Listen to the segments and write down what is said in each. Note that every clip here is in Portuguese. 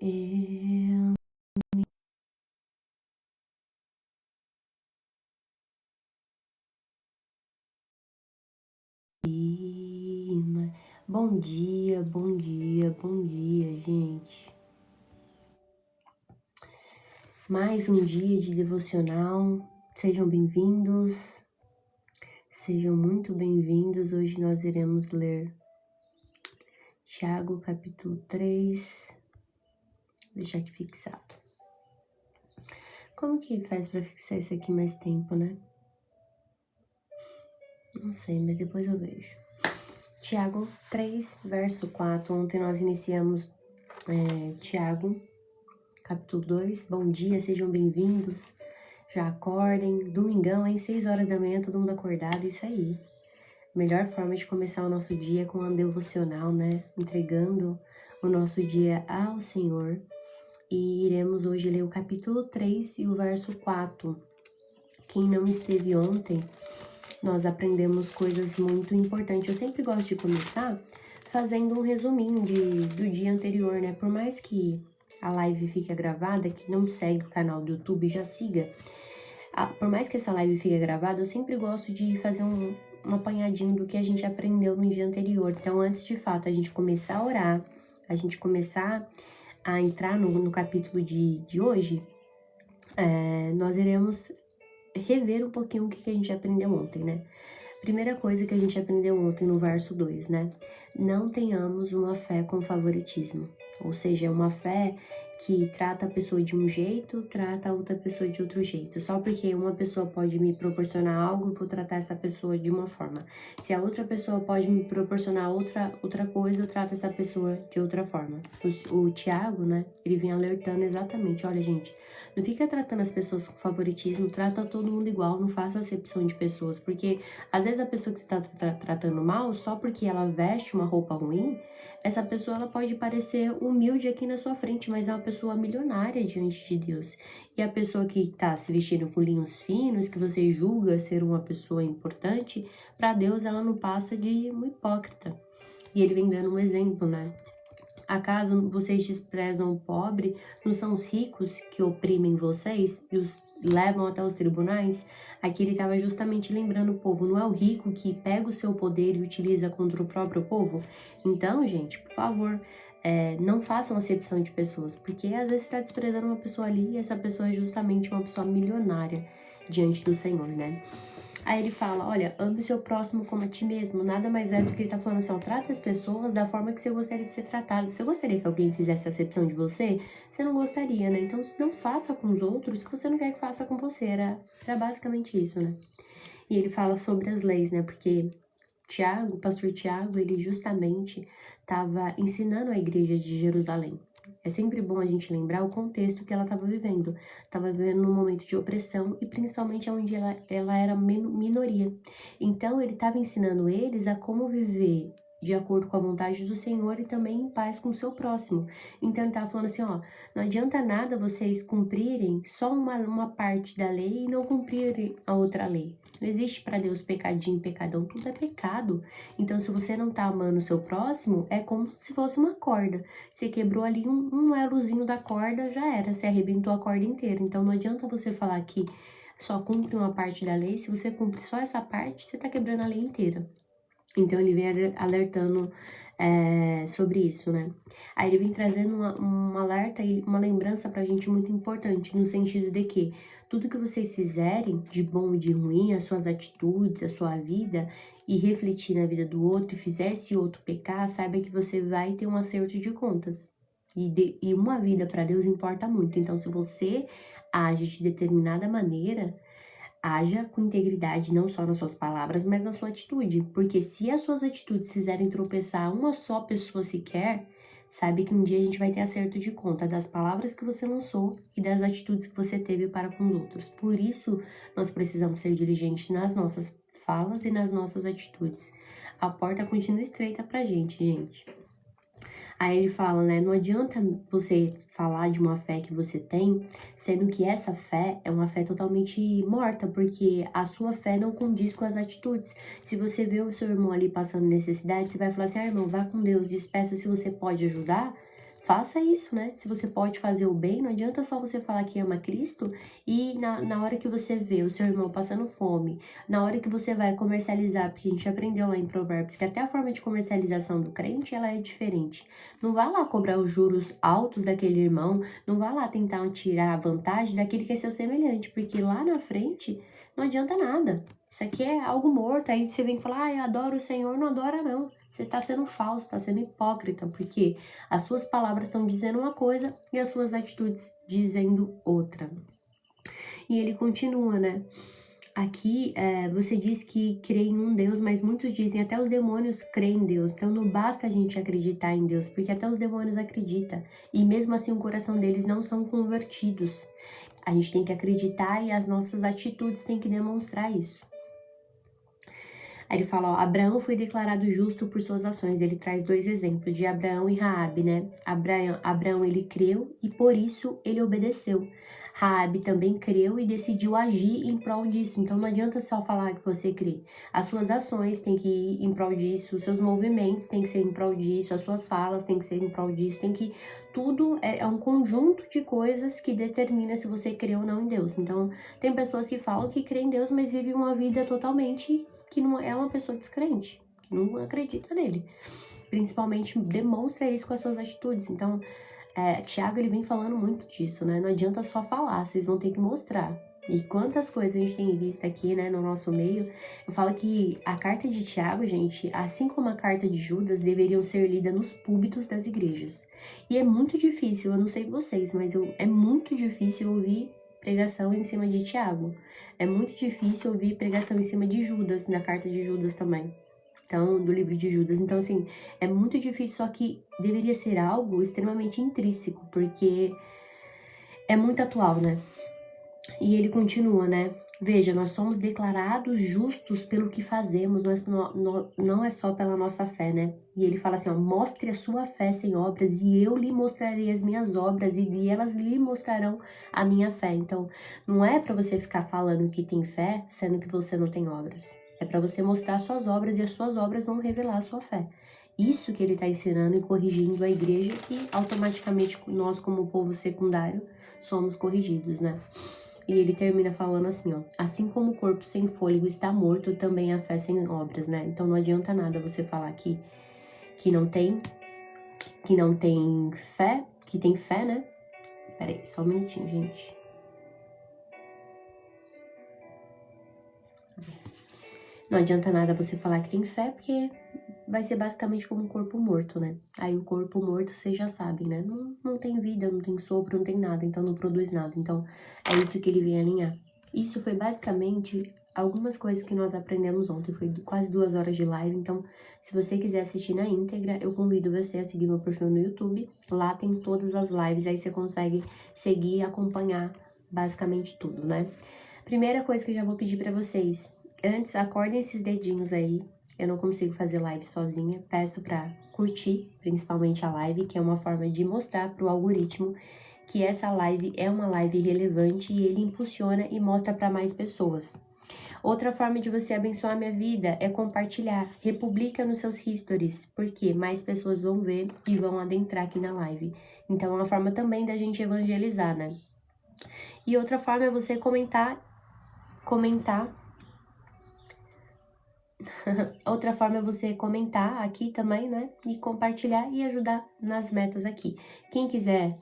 Eu... Bom dia, bom dia, bom dia, gente. Mais um dia de devocional. Sejam bem-vindos. Sejam muito bem-vindos. Hoje nós iremos ler Tiago, capítulo 3. Vou deixar aqui fixado. Como que faz para fixar isso aqui mais tempo, né? Não sei, mas depois eu vejo. Tiago 3, verso 4. Ontem nós iniciamos Tiago, capítulo 2. Bom dia, sejam bem-vindos. Já acordem. Domingão, hein? 6 horas da manhã, todo mundo acordado. Isso aí. Melhor forma de começar o nosso dia com um devocional, né? Entregando o nosso dia ao Senhor. E iremos hoje ler o capítulo 3 e o verso 4. Quem não esteve ontem, nós aprendemos coisas muito importantes. Eu sempre gosto de começar fazendo um resuminho do dia anterior, né? Por mais que a live fique gravada, que não segue o canal do YouTube, já siga. Por mais que essa live fique gravada, eu sempre gosto de fazer um apanhadinho do que a gente aprendeu no dia anterior. Então, antes de fato a gente começar a orar, a gente começar a entrar no capítulo de hoje, nós iremos rever um pouquinho o que a gente aprendeu ontem, né? Primeira coisa que a gente aprendeu ontem no verso 2, né? Não tenhamos uma fé com favoritismo. Ou seja, uma fé que trata a pessoa de um jeito, trata a outra pessoa de outro jeito. Só porque uma pessoa pode me proporcionar algo, eu vou tratar essa pessoa de uma forma. Se a outra pessoa pode me proporcionar outra coisa, eu trato essa pessoa de outra forma. O Tiago, né, ele vem alertando exatamente, olha, gente, não fica tratando as pessoas com favoritismo, trata todo mundo igual, não faça acepção de pessoas, porque às vezes a pessoa que você está tratando mal, só porque ela veste uma roupa ruim, essa pessoa ela pode parecer humilde aqui na sua frente, mas é uma pessoa milionária diante de Deus. E a pessoa que está se vestindo com linhos finos, que você julga ser uma pessoa importante, para Deus ela não passa de uma hipócrita. E ele vem dando um exemplo, né? Acaso vocês desprezam o pobre? Não são os ricos que oprimem vocês e os levam até os tribunais? Aqui ele estava justamente lembrando o povo, não é o rico que pega o seu poder e utiliza contra o próprio povo? Então, gente, por favor, não façam acepção de pessoas, porque às vezes você está desprezando uma pessoa ali e essa pessoa é justamente uma pessoa milionária diante do Senhor, né? Aí ele fala, olha, ame o seu próximo como a ti mesmo. Nada mais é do que ele tá falando assim, ó, trata as pessoas da forma que você gostaria de ser tratado. Você gostaria que alguém fizesse acepção de você? Você não gostaria, né? Então, não faça com os outros que você não quer que faça com você. Era basicamente isso, né? E ele fala sobre as leis, né? Porque Tiago, o pastor Tiago, ele justamente estava ensinando a igreja de Jerusalém. É sempre bom a gente lembrar o contexto que ela estava vivendo. Estava vivendo num momento de opressão e principalmente onde ela era minoria. Então, ele estava ensinando eles a como viver de acordo com a vontade do Senhor e também em paz com o seu próximo. Então, ele estava falando assim, ó, não adianta nada vocês cumprirem só uma parte da lei e não cumprirem a outra lei. Não existe para Deus pecadinho, pecadão, tudo é pecado. Então, se você não tá amando o seu próximo, é como se fosse uma corda. Você quebrou ali um elozinho da corda, já era, você arrebentou a corda inteira. Então, não adianta você falar que só cumpre uma parte da lei, se você cumpre só essa parte, você tá quebrando a lei inteira. Então, ele vem alertando sobre isso, né? Aí ele vem trazendo um alerta e uma lembrança pra gente muito importante, no sentido de que tudo que vocês fizerem, de bom e de ruim, as suas atitudes, a sua vida, e refletir na vida do outro, e fizer esse outro pecar, saiba que você vai ter um acerto de contas. E uma vida para Deus importa muito. Então, se você age de determinada maneira, haja com integridade não só nas suas palavras, mas na sua atitude. Porque se as suas atitudes fizerem tropeçar uma só pessoa sequer, sabe que um dia a gente vai ter acerto de conta das palavras que você lançou e das atitudes que você teve para com os outros. Por isso, nós precisamos ser diligentes nas nossas falas e nas nossas atitudes. A porta continua estreita pra gente, gente. Aí ele fala, né, não adianta você falar de uma fé que você tem, sendo que essa fé é uma fé totalmente morta, porque a sua fé não condiz com as atitudes. Se você vê o seu irmão ali passando necessidade, você vai falar assim, irmão, vá com Deus, despeça se você pode ajudar, Faça isso, né? Se você pode fazer o bem, não adianta só você falar que ama Cristo e na hora que você vê o seu irmão passando fome, na hora que você vai comercializar, porque a gente aprendeu lá em Provérbios que até a forma de comercialização do crente, ela é diferente. Não vá lá cobrar os juros altos daquele irmão, não vá lá tentar tirar a vantagem daquele que é seu semelhante, porque lá na frente não adianta nada. Isso aqui é algo morto. Aí você vem falar, eu adoro o Senhor. Não adora, não. Você tá sendo falso, tá sendo hipócrita, porque as suas palavras estão dizendo uma coisa e as suas atitudes dizendo outra. E ele continua, né? Aqui, você diz que crê em um Deus, mas muitos dizem, até os demônios creem em Deus. Então, não basta a gente acreditar em Deus, porque até os demônios acreditam. E mesmo assim, o coração deles não são convertidos. A gente tem que acreditar e as nossas atitudes têm que demonstrar isso. Aí ele fala, ó, Abraão foi declarado justo por suas ações. Ele traz 2 exemplos de Abraão e Raabe, né? Abraão, ele creu e por isso ele obedeceu. Raabe também creu e decidiu agir em prol disso. Então não adianta só falar que você crê. As suas ações têm que ir em prol disso, os seus movimentos têm que ser em prol disso, as suas falas têm que ser em prol disso, tudo é um conjunto de coisas que determina se você crê ou não em Deus. Então, tem pessoas que falam que crê em Deus, mas vivem uma vida totalmente que não é uma pessoa descrente, que não acredita nele. Principalmente demonstra isso com as suas atitudes. Então, Tiago, ele vem falando muito disso, né? Não adianta só falar, vocês vão ter que mostrar. E quantas coisas a gente tem visto aqui, né, no nosso meio. Eu falo que a carta de Tiago, gente, assim como a carta de Judas, deveriam ser lidas nos púlpitos das igrejas. E é muito difícil, eu não sei vocês, mas é muito difícil ouvir pregação em cima de Tiago. É muito difícil ouvir pregação em cima de Judas, na carta de Judas também. Então, do livro de Judas. Então, assim, é muito difícil, só que deveria ser algo extremamente intrínseco, porque é muito atual, né? E ele continua, né? Veja, nós somos declarados justos pelo que fazemos, não é só pela nossa fé, né? E ele fala assim, ó, mostre a sua fé sem obras e eu lhe mostrarei as minhas obras e elas lhe mostrarão a minha fé. Então, não é para você ficar falando que tem fé, sendo que você não tem obras. É para você mostrar suas obras e as suas obras vão revelar a sua fé. Isso que ele está ensinando e corrigindo a igreja e automaticamente nós, como povo secundário, somos corrigidos, né? E ele termina falando assim, ó, assim como o corpo sem fôlego está morto, também a fé sem obras, né? Então não adianta nada você falar que não tem fé, que tem fé, né? Peraí, só um minutinho, gente. Não adianta nada você falar que tem fé, porque vai ser basicamente como um corpo morto, né? Aí o corpo morto, vocês já sabem, né? Não tem vida, não tem sopro, não tem nada, então não produz nada. Então é isso que ele vem alinhar. Isso foi basicamente algumas coisas que nós aprendemos ontem. Foi quase 2 horas de live, então se você quiser assistir na íntegra, eu convido você a seguir meu perfil no YouTube. Lá tem todas as lives, aí você consegue seguir e acompanhar basicamente tudo, né? Primeira coisa que eu já vou pedir pra vocês. Antes, acordem esses dedinhos aí. Eu não consigo fazer live sozinha. Peço pra curtir, principalmente a live, que é uma forma de mostrar pro algoritmo que essa live é uma live relevante e ele impulsiona e mostra para mais pessoas. Outra forma de você abençoar a minha vida é compartilhar. Republica nos seus stories, porque mais pessoas vão ver e vão adentrar aqui na live. Então, é uma forma também da gente evangelizar, né? E outra forma é você comentar. Outra forma é você comentar aqui também, né? E compartilhar e ajudar nas metas aqui. Quem quiser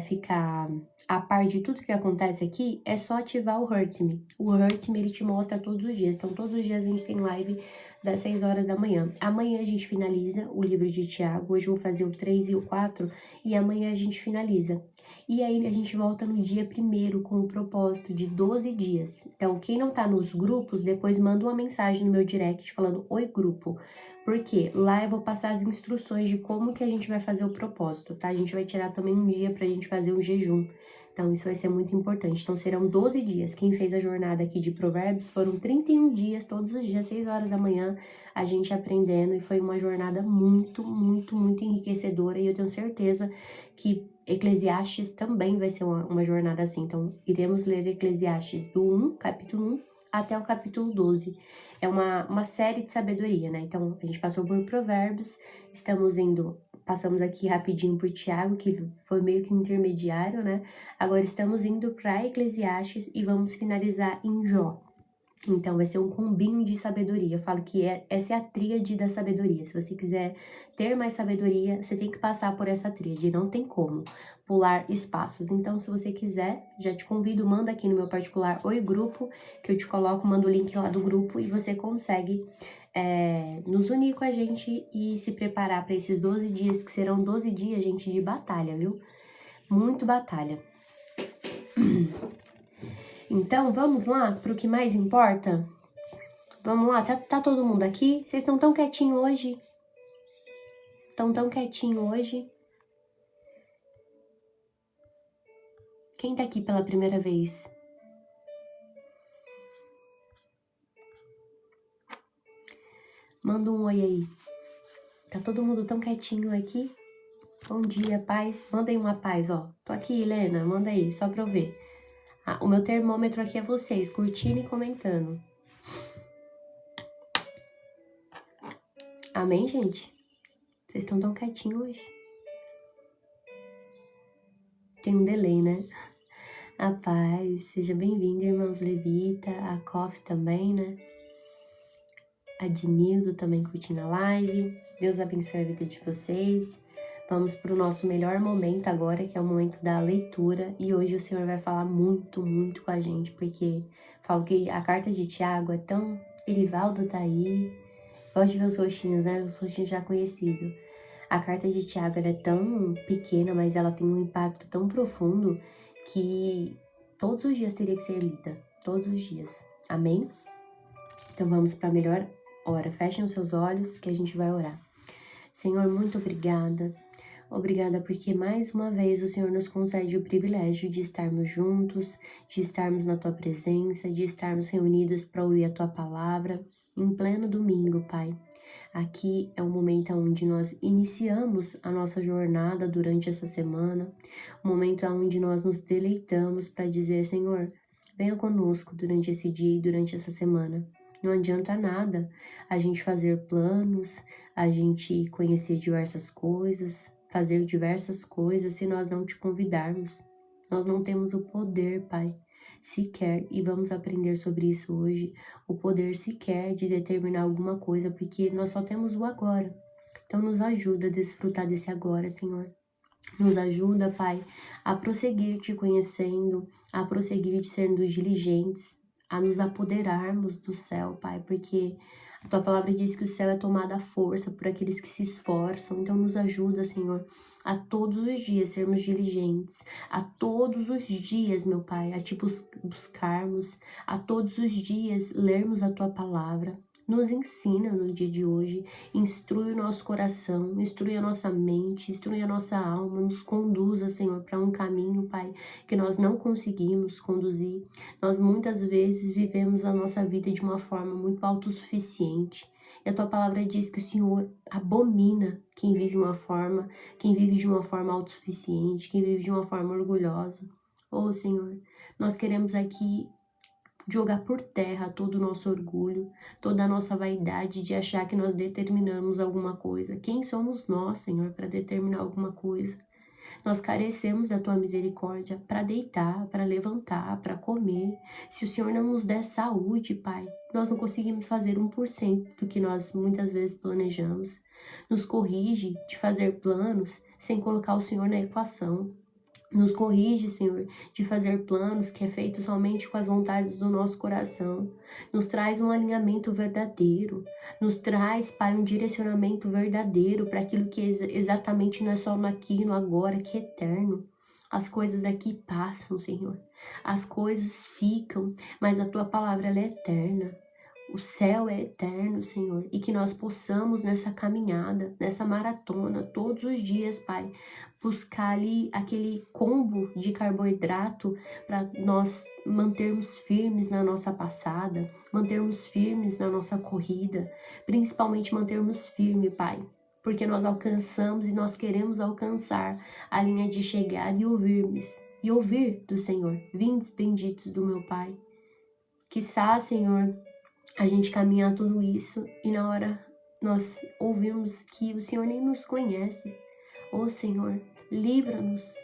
ficar a par de tudo que acontece aqui, é só ativar o Hurt Me. O Hurt Me, ele te mostra todos os dias. Então, todos os dias a gente tem live das 6 horas da manhã. Amanhã a gente finaliza o livro de Tiago. Hoje eu vou fazer o 3 e o 4. E amanhã a gente finaliza. E aí a gente volta no dia 1º com o propósito de 12 dias. Então, quem não tá nos grupos, depois manda uma mensagem no meu direct falando, oi grupo. Porque lá eu vou passar as instruções de como que a gente vai fazer o propósito, tá? A gente vai tirar também um dia pra gente fazer um jejum. Então, isso vai ser muito importante. Então, serão 12 dias. Quem fez a jornada aqui de Provérbios foram 31 dias, todos os dias, 6 horas da manhã, a gente aprendendo. E foi uma jornada muito, muito, muito enriquecedora. E eu tenho certeza que Eclesiastes também vai ser uma jornada assim. Então, iremos ler Eclesiastes do capítulo 1, até o capítulo 12. É uma série de sabedoria, né? Então, a gente passou por Provérbios, estamos indo passamos aqui rapidinho por Tiago, que foi meio que intermediário, né? Agora estamos indo para Eclesiastes e vamos finalizar em Jó. Então, vai ser um combinho de sabedoria. Eu falo que essa é a tríade da sabedoria. Se você quiser ter mais sabedoria, você tem que passar por essa tríade. Não tem como pular espaços. Então, se você quiser, já te convido, manda aqui no meu particular Oi Grupo, que eu te coloco, mando o link lá do grupo e você consegue nos unir com a gente e se preparar para esses 12 dias, que serão 12 dias, gente, de batalha, viu? Muito batalha. Então, vamos lá para o que mais importa? Vamos lá, tá todo mundo aqui? Vocês estão tão quietinho hoje? Estão tão quietinho hoje? Quem tá aqui pela primeira vez? Manda um oi aí. Tá todo mundo tão quietinho aqui? Bom dia, paz. Manda aí uma paz, ó. Tô aqui, Helena, manda aí, só pra eu ver. O meu termômetro aqui é vocês, curtindo e comentando. Amém, gente? Vocês estão tão quietinhos hoje? Tem um delay, né? A paz, seja bem-vindo, irmãos Levita, a Cof também, né? A Dinildo também curtindo a live. Deus abençoe a vida de vocês. Vamos para o nosso melhor momento agora, que é o momento da leitura. E hoje o Senhor vai falar muito, muito com a gente, porque falo que a carta de Tiago é tão... Erivaldo tá aí. Gosto de ver os rostinhos, né? Os rostinhos já conhecidos. A carta de Tiago ela é tão pequena, mas ela tem um impacto tão profundo que todos os dias teria que ser lida. Todos os dias. Amém? Então vamos para a melhor hora. Fechem os seus olhos que a gente vai orar. Senhor, muito obrigada. Obrigada porque mais uma vez o Senhor nos concede o privilégio de estarmos juntos, de estarmos na Tua presença, de estarmos reunidos para ouvir a Tua palavra em pleno domingo, Pai. Aqui é o momento onde nós iniciamos a nossa jornada durante essa semana, o momento onde nós nos deleitamos para dizer, Senhor, venha conosco durante esse dia e durante essa semana. Não adianta nada a gente fazer planos, a gente conhecer diversas coisas, fazer diversas coisas se nós não te convidarmos. Nós não temos o poder, Pai, sequer, e vamos aprender sobre isso hoje, o poder sequer de determinar alguma coisa, porque nós só temos o agora. Então nos ajuda a desfrutar desse agora, Senhor. Nos ajuda, Pai, a prosseguir te conhecendo, a prosseguir sendo diligentes, a nos apoderarmos do céu, Pai, porque a Tua palavra diz que o céu é tomado à força por aqueles que se esforçam. Então nos ajuda, Senhor, a todos os dias sermos diligentes, a todos os dias, meu Pai, a Te buscarmos, a todos os dias lermos a Tua palavra. Nos ensina no dia de hoje, instrui o nosso coração, instrui a nossa mente, instrui a nossa alma, nos conduza, Senhor, para um caminho, Pai, que nós não conseguimos conduzir. Nós muitas vezes vivemos a nossa vida de uma forma muito autossuficiente. E a Tua palavra diz que o Senhor abomina quem vive de uma forma autossuficiente, quem vive de uma forma orgulhosa. Oh, Senhor, nós queremos aqui jogar por terra todo o nosso orgulho, toda a nossa vaidade de achar que nós determinamos alguma coisa. Quem somos nós, Senhor, para determinar alguma coisa? Nós carecemos da Tua misericórdia para deitar, para levantar, para comer. Se o Senhor não nos der saúde, Pai, nós não conseguimos fazer 1% do que nós muitas vezes planejamos. Nos corrige de fazer planos sem colocar o Senhor na equação. Nos corrige, Senhor, de fazer planos que é feito somente com as vontades do nosso coração. Nos traz um alinhamento verdadeiro. Nos traz, Pai, um direcionamento verdadeiro para aquilo que exatamente não é só no aqui e no agora, que é eterno. As coisas daqui passam, Senhor. As coisas ficam, mas a Tua palavra ela é eterna. O céu é eterno, Senhor, e que nós possamos nessa caminhada, nessa maratona, todos os dias, Pai, buscar ali aquele combo de carboidrato para nós mantermos firmes na nossa passada, mantermos firmes na nossa corrida, principalmente mantermos firme, Pai, porque nós alcançamos e nós queremos alcançar a linha de chegada e ouvir do Senhor, vindes benditos do meu Pai. Quiçá, Senhor, a gente caminhar tudo isso e na hora nós ouvimos que o Senhor nem nos conhece. Ô Senhor, livra-nos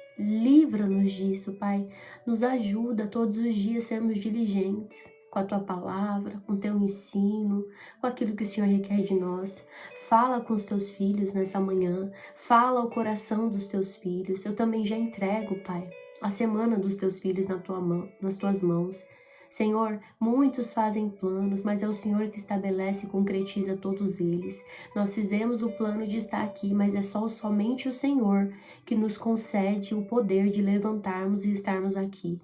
disso, Pai. Nos ajuda todos os dias a sermos diligentes com a Tua palavra, com o Teu ensino, com aquilo que o Senhor requer de nós. Fala com os Teus filhos nessa manhã, fala ao coração dos Teus filhos. Eu também já entrego, Pai, a semana dos Teus filhos nas Tuas mãos. Senhor, muitos fazem planos, mas é o Senhor que estabelece e concretiza todos eles. Nós fizemos o plano de estar aqui, mas é somente o Senhor que nos concede o poder de levantarmos e estarmos aqui.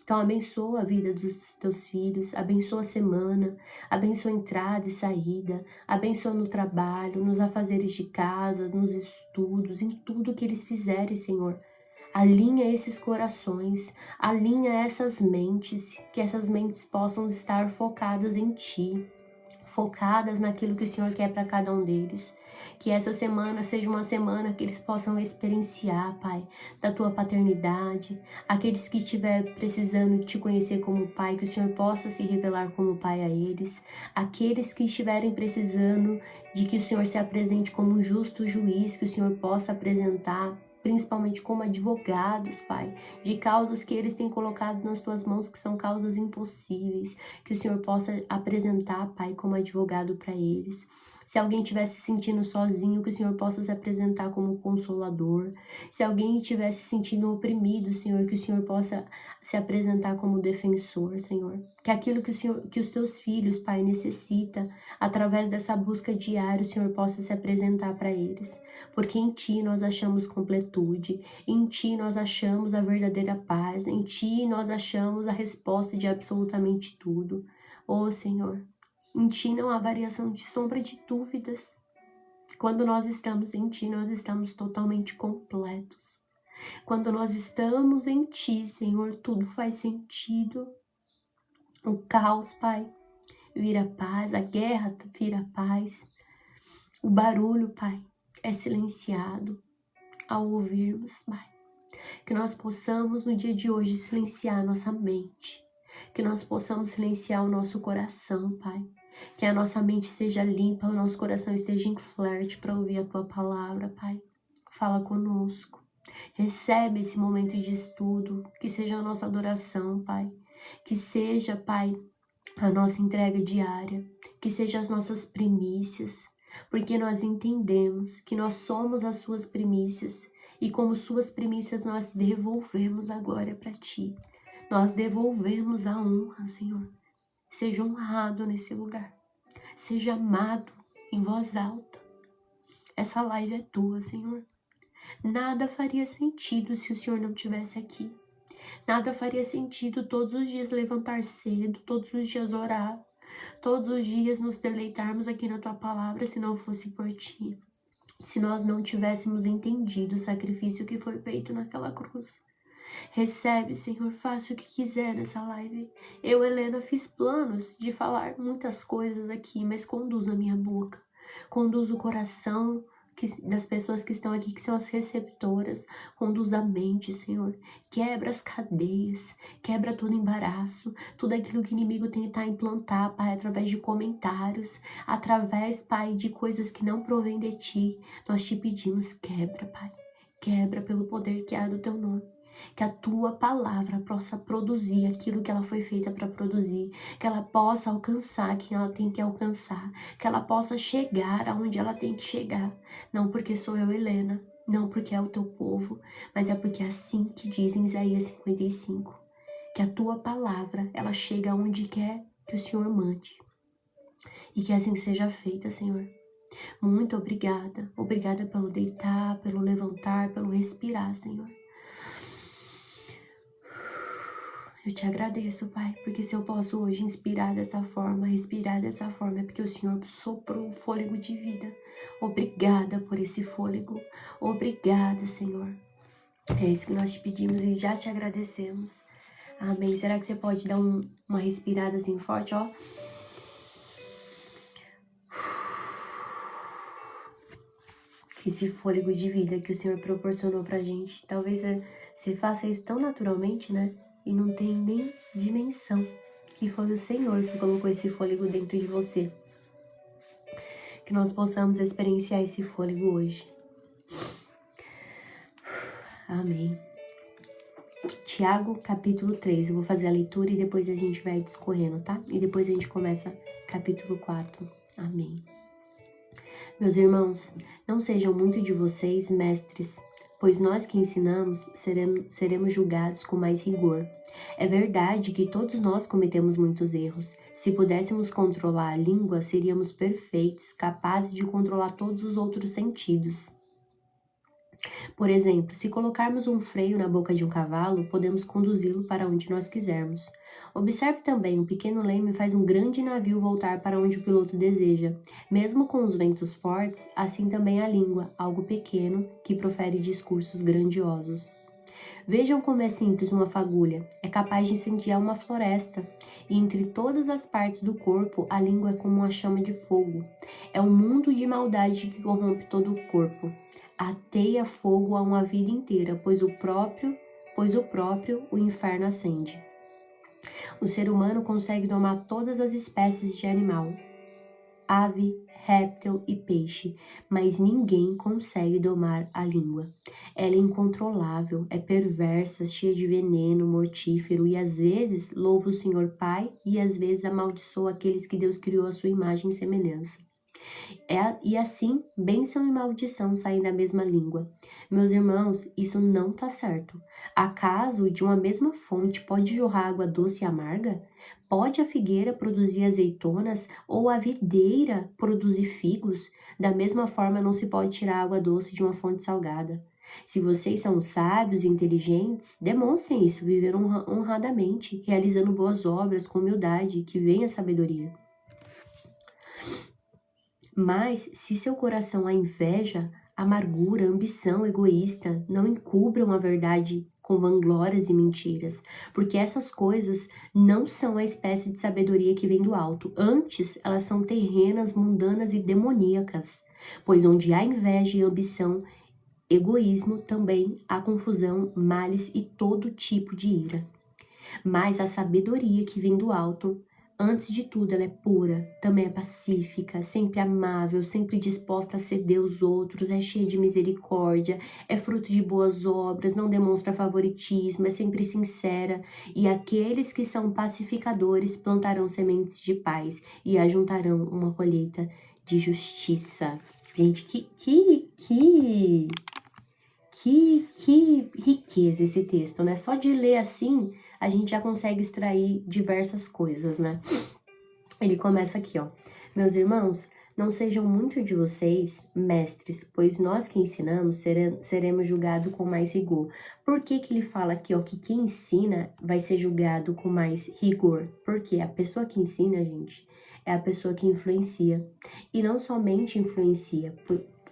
Então abençoa a vida dos teus filhos, abençoa a semana, abençoa a entrada e saída, abençoa no trabalho, nos afazeres de casa, nos estudos, em tudo que eles fizerem, Senhor. Alinha esses corações, alinha essas mentes, que essas mentes possam estar focadas em Ti, focadas naquilo que o Senhor quer para cada um deles. Que essa semana seja uma semana que eles possam experienciar, Pai, da Tua paternidade. Aqueles que estiver precisando Te conhecer como Pai, que o Senhor possa se revelar como Pai a eles. Aqueles que estiverem precisando de que o Senhor se apresente como um justo juiz, que o Senhor possa apresentar, principalmente como advogados, Pai, de causas que eles têm colocado nas Tuas mãos, que são causas impossíveis, que o Senhor possa apresentar, Pai, como advogado para eles. Se alguém estiver se sentindo sozinho, que o Senhor possa se apresentar como consolador. Se alguém estiver se sentindo oprimido, Senhor, que o Senhor possa se apresentar como defensor, Senhor. Que aquilo que os Teus filhos, Pai, necessita, através dessa busca diária, o Senhor possa se apresentar para eles. Porque em Ti nós achamos completude, em Ti nós achamos a verdadeira paz, em Ti nós achamos a resposta de absolutamente tudo. Ô Senhor, em Ti não há variação de sombra de dúvidas. Quando nós estamos em Ti, nós estamos totalmente completos. Quando nós estamos em Ti, Senhor, tudo faz sentido. O caos, Pai, vira paz, a guerra vira paz. O barulho, Pai, é silenciado ao ouvirmos, Pai. Que nós possamos no dia de hoje silenciar a nossa mente. Que nós possamos silenciar o nosso coração, Pai. Que a nossa mente seja limpa, o nosso coração esteja infértil para ouvir a Tua palavra, Pai. Fala conosco. Recebe esse momento de estudo, que seja a nossa adoração, Pai. Que seja, Pai, a nossa entrega diária, que seja as nossas primícias, porque nós entendemos que nós somos as Suas primícias e como Suas primícias nós devolvemos a glória para Ti. Nós devolvemos a honra, Senhor. Seja honrado nesse lugar. Seja amado em voz alta. Essa live é Tua, Senhor. Nada faria sentido se o Senhor não estivesse aqui. Nada faria sentido todos os dias levantar cedo, todos os dias orar, todos os dias nos deleitarmos aqui na Tua palavra se não fosse por Ti. Se nós não tivéssemos entendido o sacrifício que foi feito naquela cruz. Recebe, Senhor, faça o que quiser nessa live. Eu, Helena, fiz planos de falar muitas coisas aqui, mas conduz a minha boca. Conduz o coração das pessoas que estão aqui, que são as receptoras. Conduz a mente, Senhor. Quebra as cadeias, quebra todo embaraço, tudo aquilo que o inimigo tentar implantar, Pai, através de comentários, através, Pai, de coisas que não provém de Ti. Nós Te pedimos, quebra, Pai. Quebra pelo poder que há do Teu nome. Que a Tua palavra possa produzir aquilo que ela foi feita para produzir, que ela possa alcançar quem ela tem que alcançar, que ela possa chegar aonde ela tem que chegar, não porque sou eu, Helena, não porque é o Teu povo, mas é porque é assim que diz em Isaías 55, que a Tua palavra, ela chega aonde quer que o Senhor mande, e que assim seja feita, Senhor. Muito obrigada, obrigada pelo deitar, pelo levantar, pelo respirar, Senhor. Eu Te agradeço, Pai, porque se eu posso hoje inspirar dessa forma, respirar dessa forma, é porque o Senhor soprou um fôlego de vida. Obrigada por esse fôlego. Obrigada, Senhor. É isso que nós Te pedimos e já Te agradecemos. Amém. Será que você pode dar uma respirada assim forte, ó? Esse fôlego de vida que o Senhor proporcionou pra gente. Talvez você faça isso tão naturalmente, né? E não tem nem dimensão que foi o Senhor que colocou esse fôlego dentro de você. Que nós possamos experienciar esse fôlego hoje. Amém. Tiago, capítulo 3. Eu vou fazer a leitura e depois a gente vai discorrendo, tá? E depois a gente começa capítulo 4. Amém. Meus irmãos, não sejam muito de vocês mestres, pois nós que ensinamos seremos julgados com mais rigor. É verdade que todos nós cometemos muitos erros. Se pudéssemos controlar a língua, seríamos perfeitos, capazes de controlar todos os outros sentidos. Por exemplo, se colocarmos um freio na boca de um cavalo, podemos conduzi-lo para onde nós quisermos. Observe também, um pequeno leme faz um grande navio voltar para onde o piloto deseja. Mesmo com os ventos fortes, assim também a língua, algo pequeno, que profere discursos grandiosos. Vejam como é simples uma fagulha, é capaz de incendiar uma floresta, e entre todas as partes do corpo, a língua é como uma chama de fogo. É um mundo de maldade que corrompe todo o corpo. Ateia fogo a uma vida inteira, pois o próprio o inferno acende. O ser humano consegue domar todas as espécies de animal, ave, réptil e peixe, mas ninguém consegue domar a língua. Ela é incontrolável, é perversa, cheia de veneno, mortífero, e às vezes louva o Senhor Pai e às vezes amaldiçoa aqueles que Deus criou à sua imagem e semelhança. E assim, bênção e maldição saem da mesma língua. Meus irmãos, isso não está certo. Acaso de uma mesma fonte pode jorrar água doce e amarga? Pode a figueira produzir azeitonas ou a videira produzir figos? Da mesma forma, não se pode tirar água doce de uma fonte salgada. Se vocês são sábios e inteligentes, demonstrem isso, viver honradamente, realizando boas obras com humildade, que vem a sabedoria. Mas, se seu coração há inveja, amargura, ambição egoísta, não encubram a verdade com vanglórias e mentiras, porque essas coisas não são a espécie de sabedoria que vem do alto. Antes, elas são terrenas, mundanas e demoníacas, pois onde há inveja e ambição, egoísmo, também há confusão, males e todo tipo de ira. Mas a sabedoria que vem do alto, antes de tudo, ela é pura, também é pacífica, sempre amável, sempre disposta a ceder aos outros, é cheia de misericórdia, é fruto de boas obras, não demonstra favoritismo, é sempre sincera. E aqueles que são pacificadores plantarão sementes de paz e ajuntarão uma colheita de justiça. Gente, que riqueza esse texto, né? Só de ler assim, a gente já consegue extrair diversas coisas, né? Ele começa aqui, ó. Meus irmãos, não sejam muito de vocês mestres, pois nós que ensinamos seremos julgados com mais rigor. Por que ele fala aqui, ó, que quem ensina vai ser julgado com mais rigor? Porque a pessoa que ensina, gente, é a pessoa que influencia. E não somente influencia,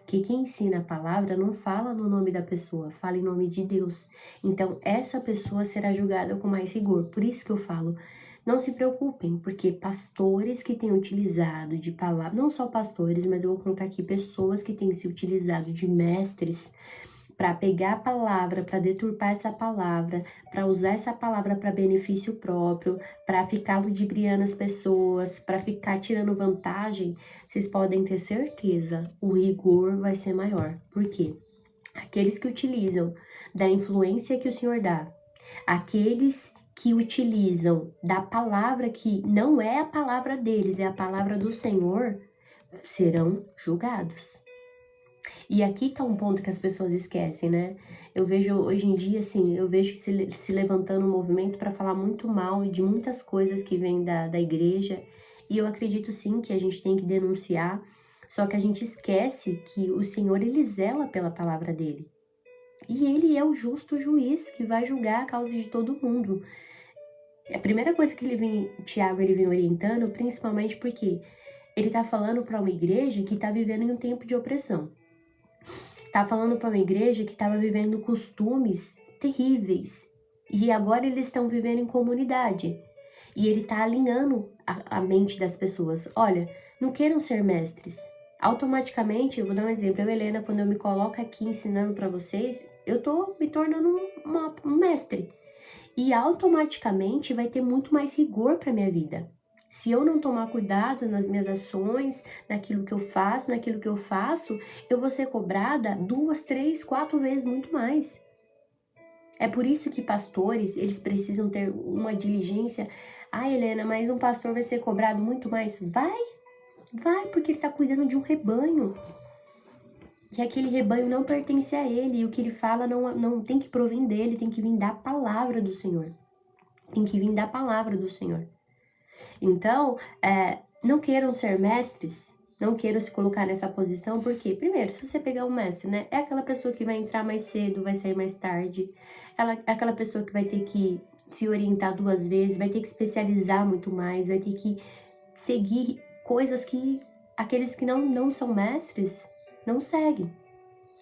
que quem ensina a palavra não fala no nome da pessoa, fala em nome de Deus. Então, essa pessoa será julgada com mais rigor. Por isso que eu falo, não se preocupem, porque pastores que têm utilizado de palavra, não só pastores, mas eu vou colocar aqui pessoas que têm se utilizado de mestres para pegar a palavra, para deturpar essa palavra, para usar essa palavra para benefício próprio, para ficar ludibriando as pessoas, para ficar tirando vantagem, vocês podem ter certeza, o rigor vai ser maior. Por quê? Aqueles que utilizam da influência que o Senhor dá, aqueles que utilizam da palavra que não é a palavra deles, é a palavra do Senhor, serão julgados. E aqui tá um ponto que as pessoas esquecem, né? Eu vejo hoje em dia, assim, eu vejo se levantando um movimento para falar muito mal de muitas coisas que vêm da igreja. E eu acredito sim que a gente tem que denunciar, só que a gente esquece que o Senhor, ele zela pela palavra dele. E ele é o justo juiz que vai julgar a causa de todo mundo. A primeira coisa que Tiago, ele vem orientando, principalmente porque ele tá falando para uma igreja que tá vivendo em um tempo de opressão. Tá falando para uma igreja que estava vivendo costumes terríveis e agora eles estão vivendo em comunidade. E ele tá alinhando a mente das pessoas. Olha, não queiram ser mestres. Automaticamente, eu vou dar um exemplo. Eu, Helena, quando eu me coloco aqui ensinando para vocês, eu tô me tornando um mestre. E automaticamente vai ter muito mais rigor para minha vida. Se eu não tomar cuidado nas minhas ações, naquilo que eu faço, eu vou ser cobrada 2, 3, 4 vezes muito mais. É por isso que pastores, eles precisam ter uma diligência. Ah, Helena, mas um pastor vai ser cobrado muito mais? Vai, porque ele tá cuidando de um rebanho. Que aquele rebanho não pertence a ele, e o que ele fala não tem que provém dele, tem que vir da palavra do Senhor. Tem que vir da palavra do Senhor. Então, não queiram ser mestres, não queiram se colocar nessa posição, porque, primeiro, se você pegar um mestre, né, é aquela pessoa que vai entrar mais cedo, vai sair mais tarde, é aquela pessoa que vai ter que se orientar 2 vezes, vai ter que especializar muito mais, vai ter que seguir coisas que aqueles que não são mestres não seguem.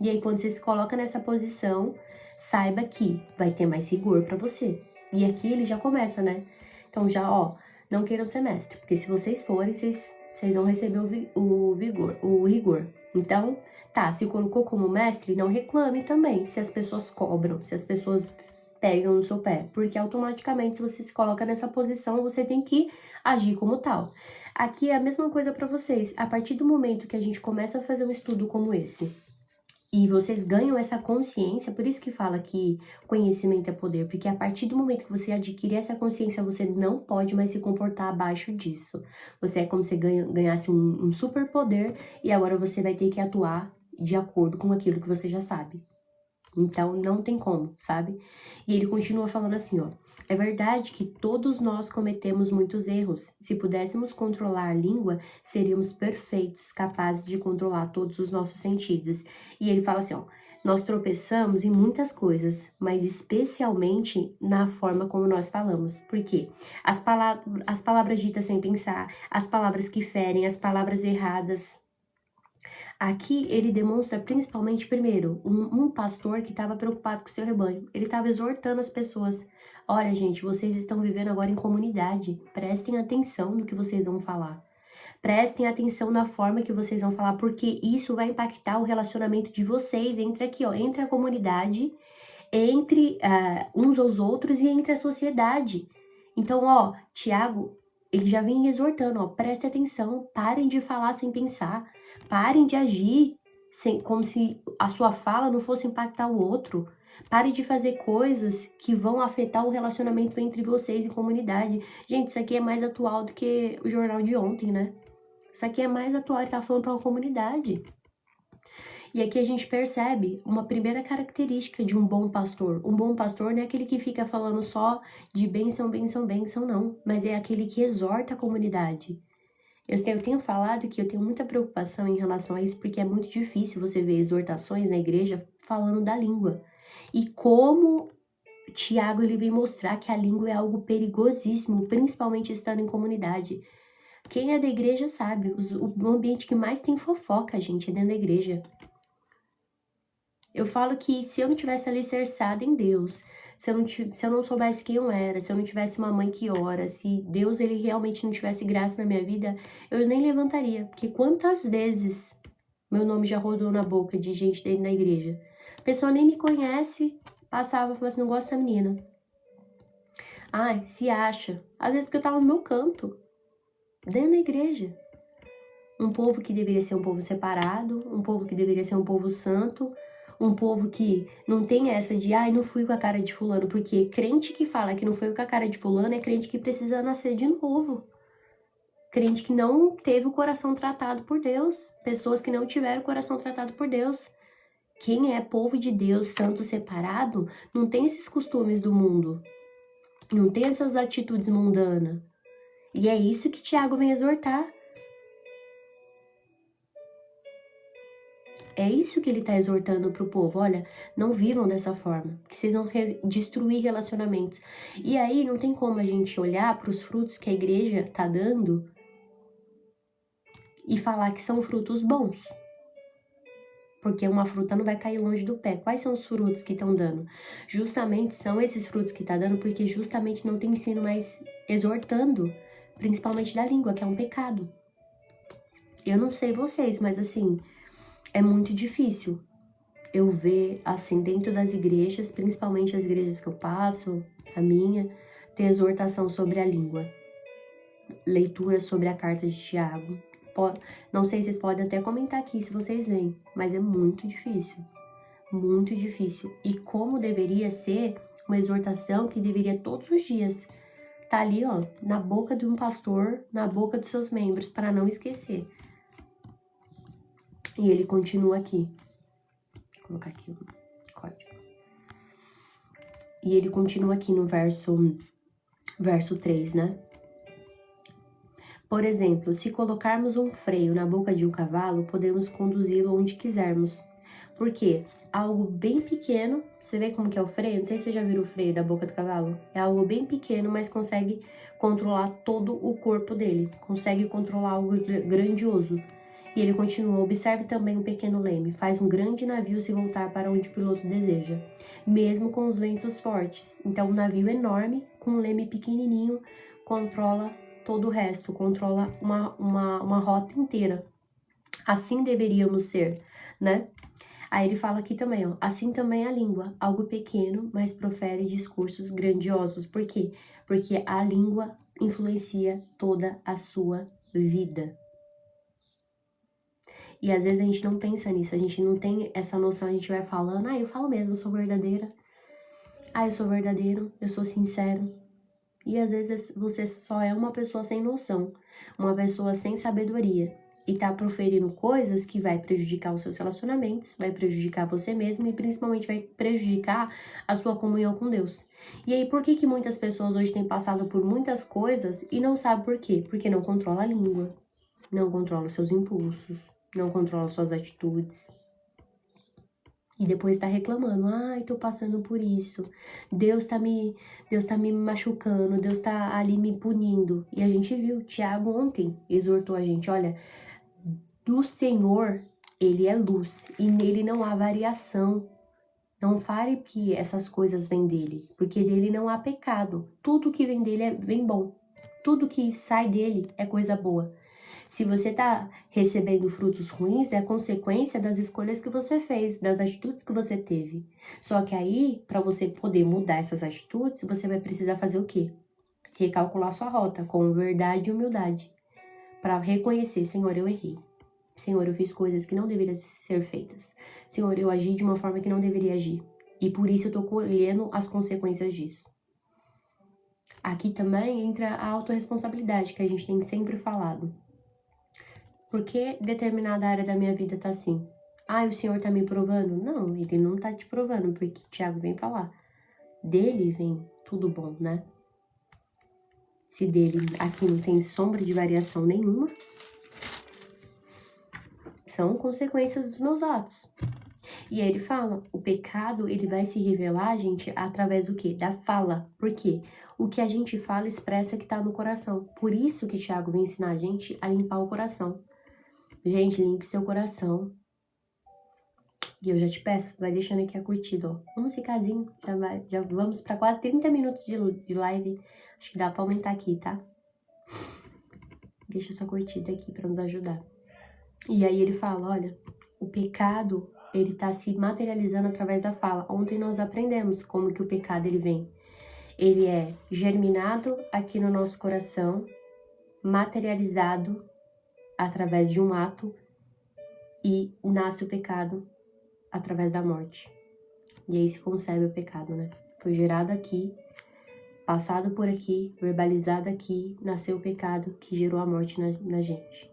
E aí, quando você se coloca nessa posição, saiba que vai ter mais rigor para você. E aqui ele já começa, né? Então já, não queiram ser mestre, porque se vocês forem, vocês vão receber o rigor. Então, tá, se colocou como mestre, não reclame também se as pessoas cobram, se as pessoas pegam no seu pé, porque automaticamente, se você se coloca nessa posição, você tem que agir como tal. Aqui é a mesma coisa para vocês. A partir do momento que a gente começa a fazer um estudo como esse, e vocês ganham essa consciência, por isso que fala que conhecimento é poder, porque a partir do momento que você adquire essa consciência, você não pode mais se comportar abaixo disso. Você é como se ganhasse um superpoder e agora você vai ter que atuar de acordo com aquilo que você já sabe. Então, não tem como, sabe? E ele continua falando assim, é verdade que todos nós cometemos muitos erros. Se pudéssemos controlar a língua, seríamos perfeitos, capazes de controlar todos os nossos sentidos. E ele fala assim, nós tropeçamos em muitas coisas, mas especialmente na forma como nós falamos. Por quê? As palavras ditas sem pensar, as palavras que ferem, as palavras erradas. Aqui ele demonstra principalmente, primeiro, um pastor que estava preocupado com o seu rebanho. Ele estava exortando as pessoas. Olha, gente, vocês estão vivendo agora em comunidade. Prestem atenção no que vocês vão falar. Prestem atenção na forma que vocês vão falar, porque isso vai impactar o relacionamento de vocês entre a comunidade, entre uns aos outros e entre a sociedade. Então, Tiago, ele já vem exortando, prestem atenção, parem de falar sem pensar, parem de agir como se a sua fala não fosse impactar o outro. Parem de fazer coisas que vão afetar o relacionamento entre vocês e comunidade. Gente, isso aqui é mais atual do que o jornal de ontem, né? Isso aqui é mais atual, ele tá falando para uma comunidade. E aqui a gente percebe uma primeira característica de um bom pastor. Um bom pastor não é aquele que fica falando só de bênção, bênção, bênção, não. Mas é aquele que exorta a comunidade. Eu tenho falado que eu tenho muita preocupação em relação a isso, porque é muito difícil você ver exortações na igreja falando da língua. E como Tiago ele vem mostrar que a língua é algo perigosíssimo, principalmente estando em comunidade. Quem é da igreja sabe, o ambiente que mais tem fofoca, gente, é dentro da igreja. Eu falo que se eu não tivesse alicerçada em Deus, se eu não soubesse quem eu era, se eu não tivesse uma mãe que ora, se Deus ele realmente não tivesse graça na minha vida, eu nem levantaria. Porque quantas vezes meu nome já rodou na boca de gente dentro da igreja? A pessoa nem me conhece, passava e falava assim, não gosto dessa menina. Ai, se acha. Às vezes porque eu tava no meu canto, dentro da igreja. Um povo que deveria ser um povo separado, um povo que deveria ser um povo santo, um povo que não tem essa de, não fui com a cara de fulano, porque crente que fala que não foi com a cara de fulano é crente que precisa nascer de novo. Crente que não teve o coração tratado por Deus, pessoas que não tiveram o coração tratado por Deus. Quem é povo de Deus, santo, separado, não tem esses costumes do mundo, não tem essas atitudes mundanas. E é isso que Tiago vem exortar. É isso que ele está exortando para o povo. Olha, não vivam dessa forma, que vocês vão destruir relacionamentos. E aí não tem como a gente olhar para os frutos que a igreja está dando e falar que são frutos bons. Porque uma fruta não vai cair longe do pé. Quais são os frutos que estão dando? Justamente são esses frutos que está dando porque justamente não tem ensino mais exortando, principalmente da língua, que é um pecado. Eu não sei vocês, mas assim, é muito difícil eu ver, assim, dentro das igrejas, principalmente as igrejas que eu passo, a minha, ter exortação sobre a língua. Leitura sobre a carta de Tiago. Não sei se vocês podem até comentar aqui se vocês veem, mas é muito difícil. muito difícil. E como deveria ser uma exortação que deveria todos os dias tá ali, ó, na boca de um pastor, na boca dos seus membros, para não esquecer. E ele continua aqui. Vou colocar aqui o código. E ele continua aqui no verso 3, né? Por exemplo, se colocarmos um freio na boca de um cavalo, podemos conduzi-lo onde quisermos. Por quê? Algo bem pequeno, você vê como que é o freio? Não sei se você já viu o freio da boca do cavalo. É algo bem pequeno, mas consegue controlar todo o corpo dele. Consegue controlar algo grandioso. E ele continua, observe também um pequeno leme. Faz um grande navio se voltar para onde o piloto deseja, mesmo com os ventos fortes. Então, um navio enorme, com um leme pequenininho, controla todo o resto, controla uma rota inteira. Assim deveríamos ser, né? Aí ele fala aqui também, ó, assim também a língua, algo pequeno, mas profere discursos grandiosos. Por quê? Porque a língua influencia toda a sua vida. E às vezes a gente não pensa nisso, a gente não tem essa noção, a gente vai falando, eu falo mesmo, eu sou verdadeira. Eu sou verdadeiro, eu sou sincero. E às vezes você só é uma pessoa sem noção, uma pessoa sem sabedoria. E tá proferindo coisas que vai prejudicar os seus relacionamentos, vai prejudicar você mesmo e principalmente vai prejudicar a sua comunhão com Deus. E aí, por que muitas pessoas hoje têm passado por muitas coisas e não sabem por quê? Porque não controla a língua, não controla seus impulsos, não controla suas atitudes. E depois tá reclamando, tô passando por isso, Deus tá me machucando, Deus tá ali me punindo. E a gente viu, Tiago ontem exortou a gente, olha, do Senhor, ele é luz, e nele não há variação. Não fale que essas coisas vêm dele, porque dele não há pecado. Tudo que vem dele vem bom. Tudo que sai dele é coisa boa. Se você tá recebendo frutos ruins, é a consequência das escolhas que você fez, das atitudes que você teve. Só que aí, para você poder mudar essas atitudes, você vai precisar fazer o quê? Recalcular sua rota com verdade e humildade. Para reconhecer, Senhor, eu errei. Senhor, eu fiz coisas que não deveriam ser feitas. Senhor, eu agi de uma forma que não deveria agir. E por isso eu tô colhendo as consequências disso. Aqui também entra a autorresponsabilidade, que a gente tem sempre falado. Por que determinada área da minha vida tá assim? O Senhor tá me provando? Não, ele não tá te provando, porque Tiago vem falar. Dele vem tudo bom, né? Se dele aqui não tem sombra de variação nenhuma, são consequências dos meus atos. E aí ele fala, o pecado, ele vai se revelar, gente, através do quê? Da fala. Por quê? O que a gente fala expressa que tá no coração. Por isso que Tiago vem ensinar a gente a limpar o coração. Gente, limpe seu coração. E eu já te peço, vai deixando aqui a curtida, ó. Um musicazinho, já vamos para quase 30 minutos de live. Acho que dá para aumentar aqui, tá? Deixa sua curtida aqui para nos ajudar. E aí ele fala, olha, o pecado, ele tá se materializando através da fala. Ontem nós aprendemos como que o pecado, ele vem. Ele é germinado aqui no nosso coração, materializado através de um ato e nasce o pecado através da morte. E aí se concebe o pecado, né? Foi gerado aqui, passado por aqui, verbalizado aqui, nasceu o pecado que gerou a morte na gente.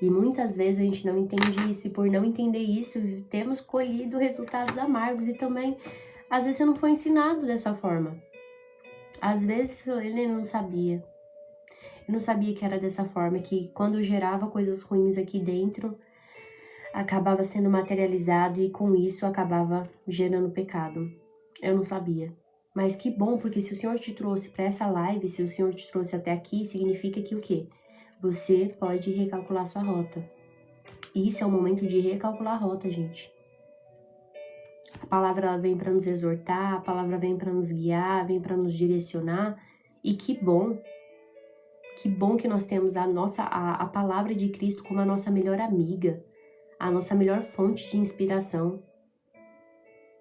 E muitas vezes a gente não entende isso, e por não entender isso, temos colhido resultados amargos, e também, às vezes você não foi ensinado dessa forma. Às vezes ele não sabia. Eu não sabia que era dessa forma, que quando gerava coisas ruins aqui dentro, acabava sendo materializado e com isso acabava gerando pecado. Eu não sabia. Mas que bom, porque se o Senhor te trouxe para essa live, se o Senhor te trouxe até aqui, significa que o quê? Você pode recalcular sua rota. Isso é o momento de recalcular a rota, gente. A palavra ela vem para nos exortar, a palavra vem para nos guiar, vem para nos direcionar. E que bom que nós temos a palavra de Cristo como a nossa melhor amiga, a nossa melhor fonte de inspiração.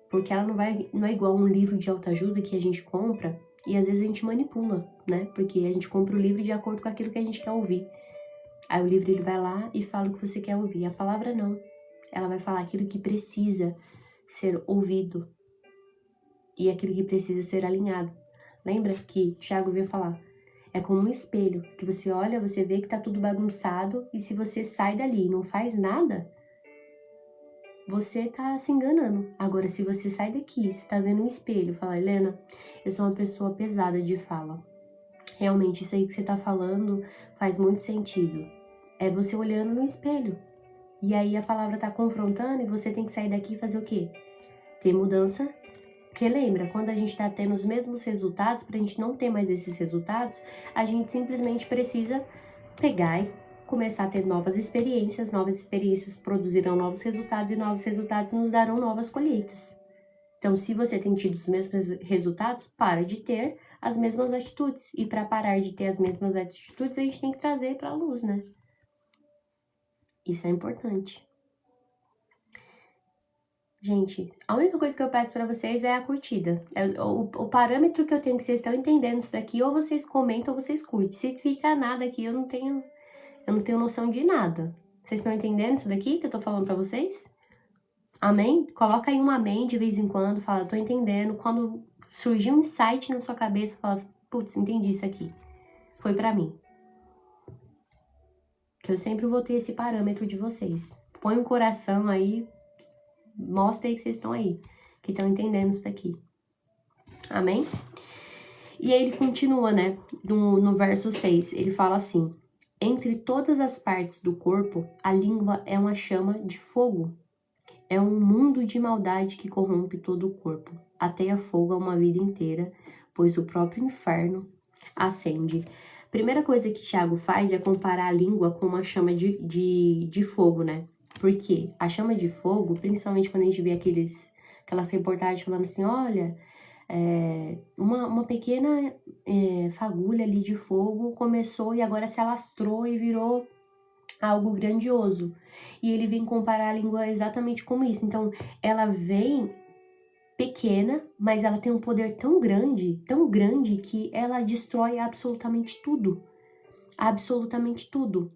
Porque ela não é igual um livro de autoajuda que a gente compra e às vezes a gente manipula, né? Porque a gente compra o livro de acordo com aquilo que a gente quer ouvir. Aí o livro ele vai lá e fala o que você quer ouvir. A palavra não. Ela vai falar aquilo que precisa ser ouvido e aquilo que precisa ser alinhado. Lembra que Tiago veio falar? É como um espelho, que você olha, você vê que tá tudo bagunçado, e se você sai dali e não faz nada, você tá se enganando. Agora, se você sai daqui, você tá vendo um espelho, fala, Helena, eu sou uma pessoa pesada de fala. Realmente, isso aí que você tá falando faz muito sentido. É você olhando no espelho. E aí a palavra tá confrontando e você tem que sair daqui e fazer o quê? Ter mudança. Porque lembra, quando a gente tá tendo os mesmos resultados, pra gente não ter mais esses resultados, a gente simplesmente precisa pegar e começar a ter novas experiências produzirão novos resultados e novos resultados nos darão novas colheitas. Então, se você tem tido os mesmos resultados, para de ter as mesmas atitudes. E para parar de ter as mesmas atitudes, a gente tem que trazer para a luz, né? Isso é importante. Gente, a única coisa que eu peço para vocês é a curtida. O parâmetro que eu tenho que vocês estão entendendo isso daqui, ou vocês comentam ou vocês curtem. Se fica nada aqui, eu não tenho noção de nada. Vocês estão entendendo isso daqui que eu tô falando para vocês? Amém? Coloca aí um amém de vez em quando, fala, tô entendendo. Quando surgir um insight na sua cabeça, fala, putz, entendi isso aqui. Foi pra mim. Que eu sempre vou ter esse parâmetro de vocês. Põe um coração aí, mostra aí que vocês estão aí, que estão entendendo isso daqui. Amém? E aí ele continua, né, no verso 6, ele fala assim, entre todas as partes do corpo, a língua é uma chama de fogo. É um mundo de maldade que corrompe todo o corpo. Ateia fogo a uma vida inteira, pois o próprio inferno acende. Primeira coisa que Tiago faz é comparar a língua com uma chama de fogo, né? Porque a chama de fogo, principalmente quando a gente vê aquelas reportagens falando assim, olha, uma pequena fagulha ali de fogo começou e agora se alastrou e virou algo grandioso. E ele vem comparar a língua exatamente como isso. Então, ela vem pequena, mas ela tem um poder tão grande, que ela destrói absolutamente tudo. Absolutamente tudo.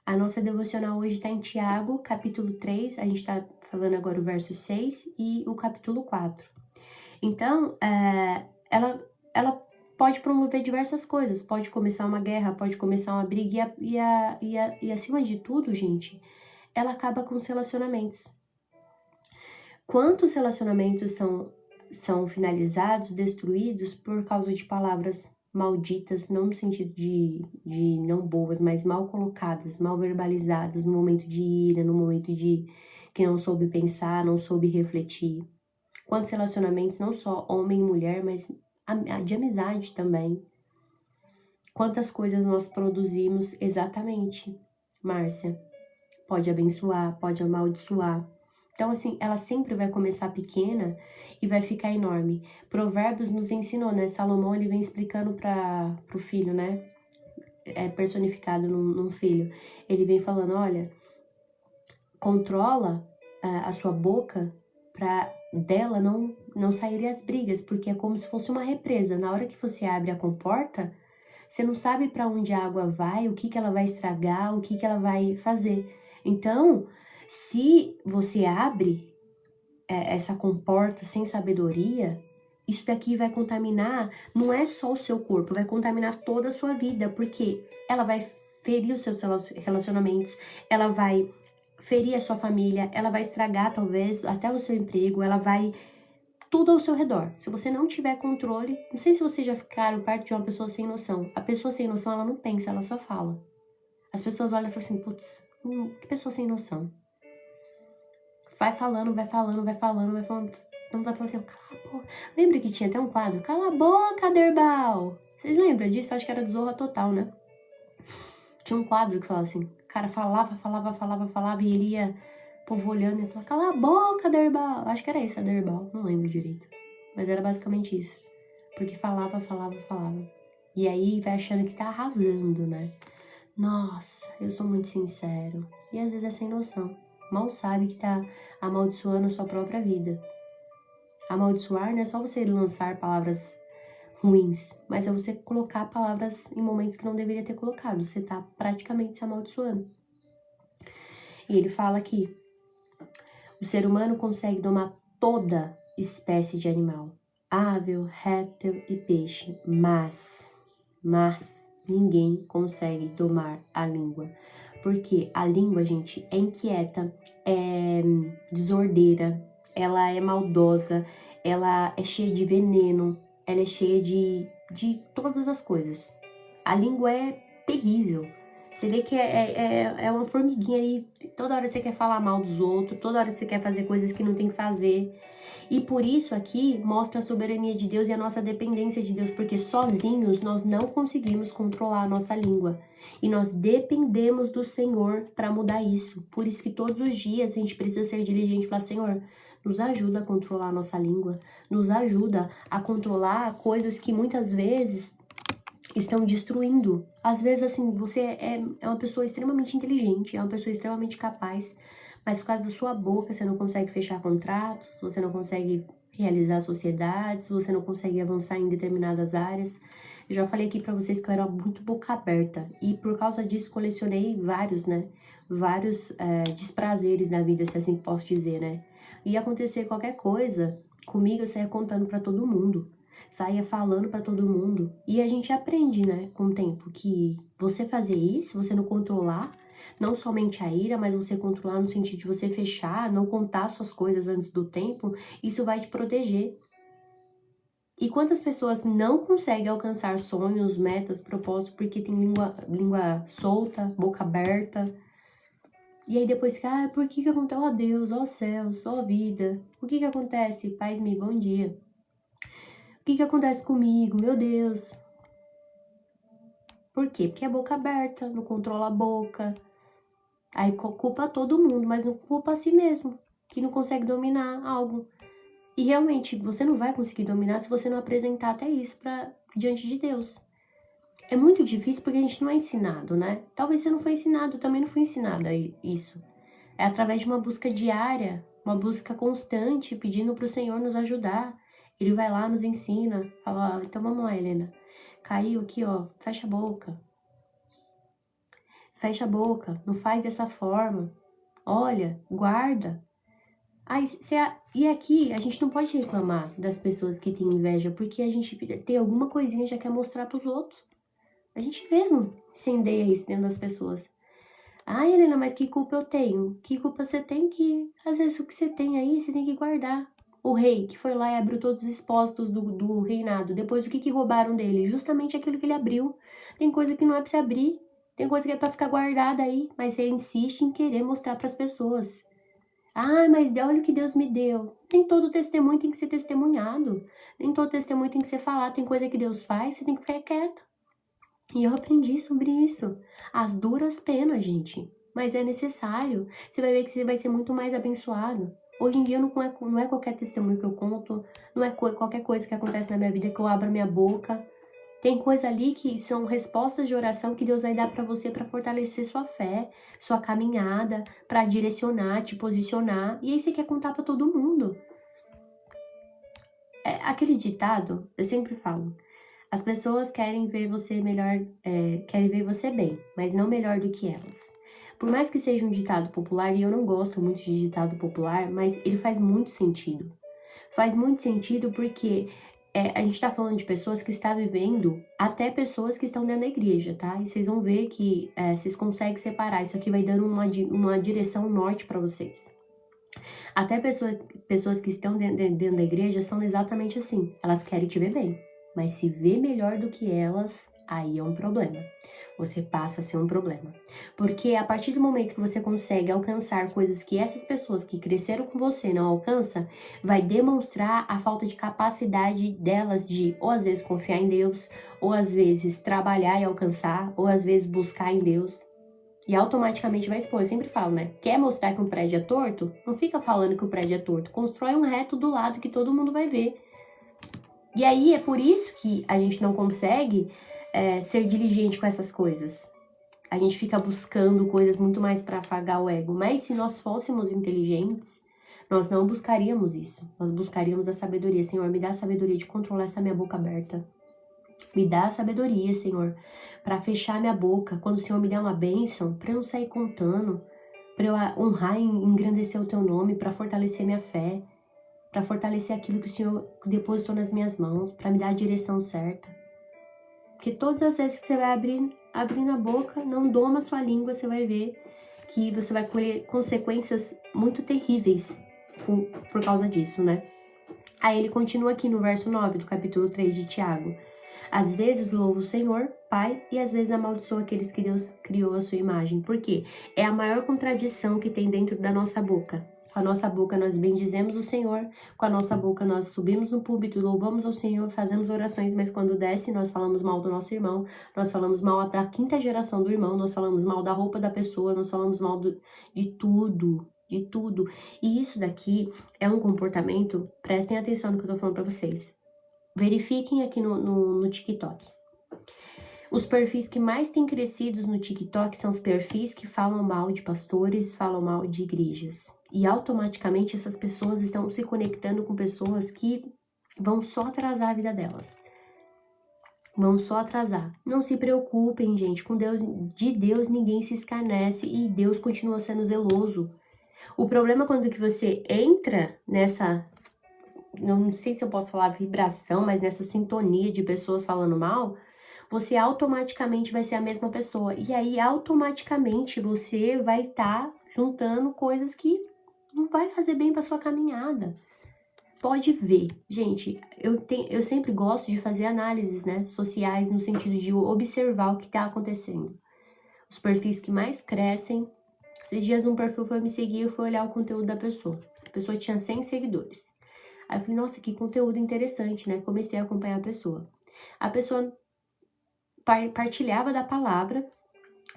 A nossa devocional hoje está em Tiago, capítulo 3, a gente está falando agora o verso 6 e o capítulo 4. Então, ela pode promover diversas coisas, pode começar uma guerra, pode começar uma briga e acima de tudo, gente, ela acaba com os relacionamentos. Quantos relacionamentos são finalizados, destruídos por causa de palavras malditas, não no sentido de não boas, mas mal colocadas, mal verbalizadas, no momento de ira, no momento de que não soube pensar, não soube refletir. Quantos relacionamentos, não só homem e mulher, mas de amizade também. Quantas coisas nós produzimos exatamente, Márcia? Pode abençoar, pode amaldiçoar. Então, assim, ela sempre vai começar pequena e vai ficar enorme. Provérbios nos ensinou, né? Salomão, ele vem explicando pro filho, né? É personificado num filho. Ele vem falando, olha, controla a sua boca para dela não saírem as brigas, porque é como se fosse uma represa. Na hora que você abre a comporta, você não sabe para onde a água vai, o que ela vai estragar, o que ela vai fazer. Então, se você abre essa comporta sem sabedoria, isso daqui vai contaminar, não é só o seu corpo, vai contaminar toda a sua vida, porque ela vai ferir os seus relacionamentos, ela vai ferir a sua família, ela vai estragar talvez até o seu emprego, ela vai tudo ao seu redor. Se você não tiver controle, não sei se vocês já ficaram perto de uma pessoa sem noção. A pessoa sem noção, ela não pensa, ela só fala. As pessoas olham e falam assim, putz, que pessoa sem noção. Vai falando. Então tá falando assim, cala a boca. Lembra que tinha até um quadro? Cala a boca, Derbal. Vocês lembram disso? Acho que era de Zorra Total, né? Tinha um quadro que falava assim, o cara falava e ele ia povo olhando e falava, cala a boca, Derbal. Acho que era esse, a Derbal, não lembro direito. Mas era basicamente isso. Porque falava. E aí vai achando que tá arrasando, né? Nossa, eu sou muito sincero. E às vezes é sem noção. Mal sabe que tá amaldiçoando a sua própria vida. Amaldiçoar não é só você lançar palavras ruins, mas é você colocar palavras em momentos que não deveria ter colocado. Você tá praticamente se amaldiçoando. E ele fala que o ser humano consegue toda espécie de animal, ave, réptil e peixe, mas ninguém consegue domar a língua, porque a língua, gente, é inquieta, é desordeira, ela é maldosa, ela é cheia de veneno, ela é cheia de todas as coisas. A língua é terrível. Você vê que é uma formiguinha ali, toda hora você quer falar mal dos outros, toda hora você quer fazer coisas que não tem que fazer. E por isso aqui mostra a soberania de Deus e a nossa dependência de Deus, porque sozinhos nós não conseguimos controlar a nossa língua. E nós dependemos do Senhor para mudar isso. Por isso que todos os dias a gente precisa ser diligente e falar, Senhor, nos ajuda a controlar a nossa língua, nos ajuda a controlar coisas que muitas vezes estão destruindo. Às vezes, assim, você é uma pessoa extremamente inteligente, é uma pessoa extremamente capaz, mas por causa da sua boca você não consegue fechar contratos, você não consegue realizar sociedades, você não consegue avançar em determinadas áreas. Eu já falei aqui pra vocês que eu era muito boca aberta e por causa disso colecionei vários, né? Vários desprazeres na vida, se assim posso dizer, né? Ia acontecer qualquer coisa, comigo eu saía contando pra todo mundo. Saía falando pra todo mundo. E a gente aprende, né, com o tempo, que você fazer isso, você não controlar, não somente a ira, mas você controlar no sentido de você fechar, não contar suas coisas antes do tempo, isso vai te proteger. E quantas pessoas não conseguem alcançar sonhos, metas, propósitos, porque tem língua solta, boca aberta. E aí depois que, por que acontece? Ó Deus, ó céus, ó vida. O que acontece? Paz, me bom dia. O que acontece comigo? Meu Deus. Por quê? Porque é boca aberta, não controla a boca. Aí culpa todo mundo, mas não culpa a si mesmo, que não consegue dominar algo. E realmente, você não vai conseguir dominar se você não apresentar até isso diante de Deus. É muito difícil porque a gente não é ensinado, né? Talvez você não foi ensinado, eu também não fui ensinada a isso. É através de uma busca diária, uma busca constante, pedindo para o Senhor nos ajudar. Ele vai lá, nos ensina, fala, então vamos lá, Helena. Caiu aqui, ó, fecha a boca. Fecha a boca, não faz dessa forma. Olha, guarda. E aqui, a gente não pode reclamar das pessoas que têm inveja, porque a gente tem alguma coisinha e já quer mostrar pros outros. A gente mesmo incendeia isso dentro das pessoas. Helena, mas que culpa eu tenho? Que culpa você tem que... Às vezes o que você tem aí, você tem que guardar. O rei que foi lá e abriu todos os expostos do reinado. Depois, o que roubaram dele? Justamente aquilo que ele abriu. Tem coisa que não é pra você abrir. Tem coisa que é pra ficar guardada aí. Mas você insiste em querer mostrar pras pessoas. Mas olha o que Deus me deu. Nem todo testemunho tem que ser testemunhado. Nem todo testemunho tem que ser falado. Tem coisa que Deus faz, você tem que ficar quieto. E eu aprendi sobre isso. As duras penas, gente. Mas é necessário. Você vai ver que você vai ser muito mais abençoado. Hoje em dia não é qualquer testemunho que eu conto, não é qualquer coisa que acontece na minha vida que eu abro minha boca. Tem coisa ali que são respostas de oração que Deus vai dar pra você pra fortalecer sua fé, sua caminhada, pra direcionar, te posicionar. E aí você quer contar pra todo mundo. Aquele ditado, eu sempre falo, as pessoas querem ver você melhor, querem ver você bem, mas não melhor do que elas. Por mais que seja um ditado popular, e eu não gosto muito de ditado popular, mas ele faz muito sentido. Faz muito sentido porque a gente tá falando de pessoas que estão vivendo, até pessoas que estão dentro da igreja, tá? E vocês vão ver que vocês conseguem separar, isso aqui vai dando uma direção norte pra vocês. Até pessoas que estão dentro da igreja são exatamente assim, elas querem te ver bem. Mas se vê melhor do que elas, aí é um problema. Você passa a ser um problema. Porque a partir do momento que você consegue alcançar coisas que essas pessoas que cresceram com você não alcançam, vai demonstrar a falta de capacidade delas de, ou às vezes, confiar em Deus, ou às vezes trabalhar e alcançar, ou às vezes buscar em Deus. E automaticamente vai expor. Eu sempre falo, né? Quer mostrar que um prédio é torto? Não fica falando que o prédio é torto. Constrói um reto do lado que todo mundo vai ver. E aí é por isso que a gente não consegue ser diligente com essas coisas. A gente fica buscando coisas muito mais para afagar o ego. Mas se nós fôssemos inteligentes, nós não buscaríamos isso. Nós buscaríamos a sabedoria. Senhor, me dá a sabedoria de controlar essa minha boca aberta. Me dá a sabedoria, Senhor, para fechar minha boca. Quando o Senhor me der uma bênção, para eu não sair contando, para eu honrar e engrandecer o Teu nome, para fortalecer minha fé. para fortalecer aquilo que o Senhor depositou nas minhas mãos, para me dar a direção certa. Porque todas as vezes que você vai abrindo a boca, não doma a sua língua, você vai ver que você vai colher consequências muito terríveis por causa disso, né? Aí ele continua aqui no verso 9 do capítulo 3 de Tiago. Às vezes louva o Senhor, Pai, e às vezes amaldiçoa aqueles que Deus criou à sua imagem. Por quê? É a maior contradição que tem dentro da nossa boca. Com a nossa boca nós bendizemos o Senhor, com a nossa boca nós subimos no púlpito, louvamos ao Senhor, fazemos orações, mas quando desce nós falamos mal do nosso irmão, nós falamos mal da quinta geração do irmão, nós falamos mal da roupa da pessoa, nós falamos mal de tudo. De tudo. E isso daqui é um comportamento, prestem atenção no que eu tô falando pra vocês. Verifiquem aqui no TikTok. Os perfis que mais têm crescido no TikTok são os perfis que falam mal de pastores, falam mal de igrejas. E automaticamente essas pessoas estão se conectando com pessoas que vão só atrasar a vida delas. Vão só atrasar. Não se preocupem, gente. Com Deus, de Deus ninguém se escarnece e Deus continua sendo zeloso. O problema é quando que você entra nessa, não sei se eu posso falar vibração, mas nessa sintonia de pessoas falando mal, você automaticamente vai ser a mesma pessoa. E aí, automaticamente, você vai estar juntando coisas que não vai fazer bem para sua caminhada. Pode ver. Gente, eu sempre gosto de fazer análises, né, sociais, no sentido de observar o que está acontecendo. Os perfis que mais crescem. Esses dias um perfil foi me seguir e eu fui olhar o conteúdo da pessoa. A pessoa tinha 100 seguidores. Aí eu falei, nossa, que conteúdo interessante, né? Comecei a acompanhar a pessoa. A pessoa partilhava da palavra,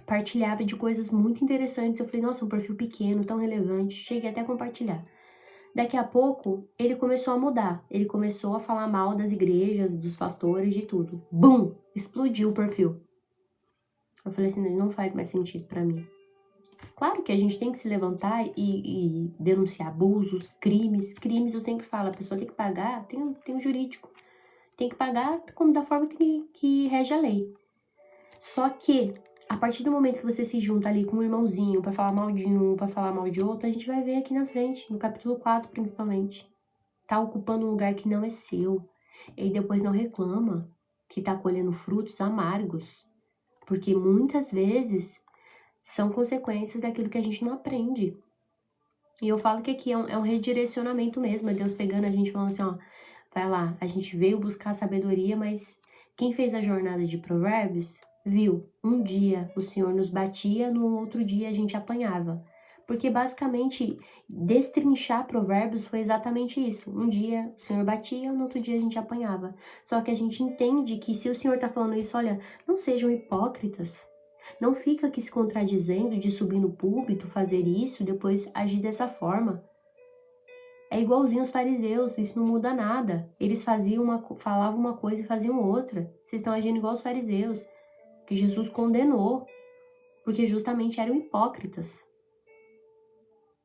partilhava de coisas muito interessantes. Eu falei, nossa, um perfil pequeno, tão relevante. Cheguei até a compartilhar. Daqui a pouco, ele começou a mudar. Ele começou a falar mal das igrejas, dos pastores, de tudo. Bum! Explodiu o perfil. Eu falei assim, não faz mais sentido pra mim. Claro que a gente tem que se levantar e denunciar abusos, crimes. Crimes, eu sempre falo, a pessoa tem que pagar, tem um jurídico. Tem que pagar como da forma que rege a lei. Só que, a partir do momento que você se junta ali com um irmãozinho pra falar mal de um, pra falar mal de outro, a gente vai ver aqui na frente, no capítulo 4 principalmente. Tá ocupando um lugar que não é seu. E depois não reclama que tá colhendo frutos amargos. Porque muitas vezes são consequências daquilo que a gente não aprende. E eu falo que aqui é um redirecionamento mesmo, é Deus pegando a gente falando assim, ó, vai lá, a gente veio buscar sabedoria, mas quem fez a jornada de Provérbios, viu, um dia o Senhor nos batia, no outro dia a gente apanhava. Porque basicamente, destrinchar Provérbios foi exatamente isso. Um dia o Senhor batia, no outro dia a gente apanhava. Só que a gente entende que se o Senhor tá falando isso, olha, não sejam hipócritas. Não fica aqui se contradizendo de subir no púlpito, fazer isso, depois agir dessa forma. É igualzinho os fariseus, isso não muda nada. Eles falavam uma coisa e faziam outra. Vocês estão agindo igual os fariseus, que Jesus condenou, porque justamente eram hipócritas.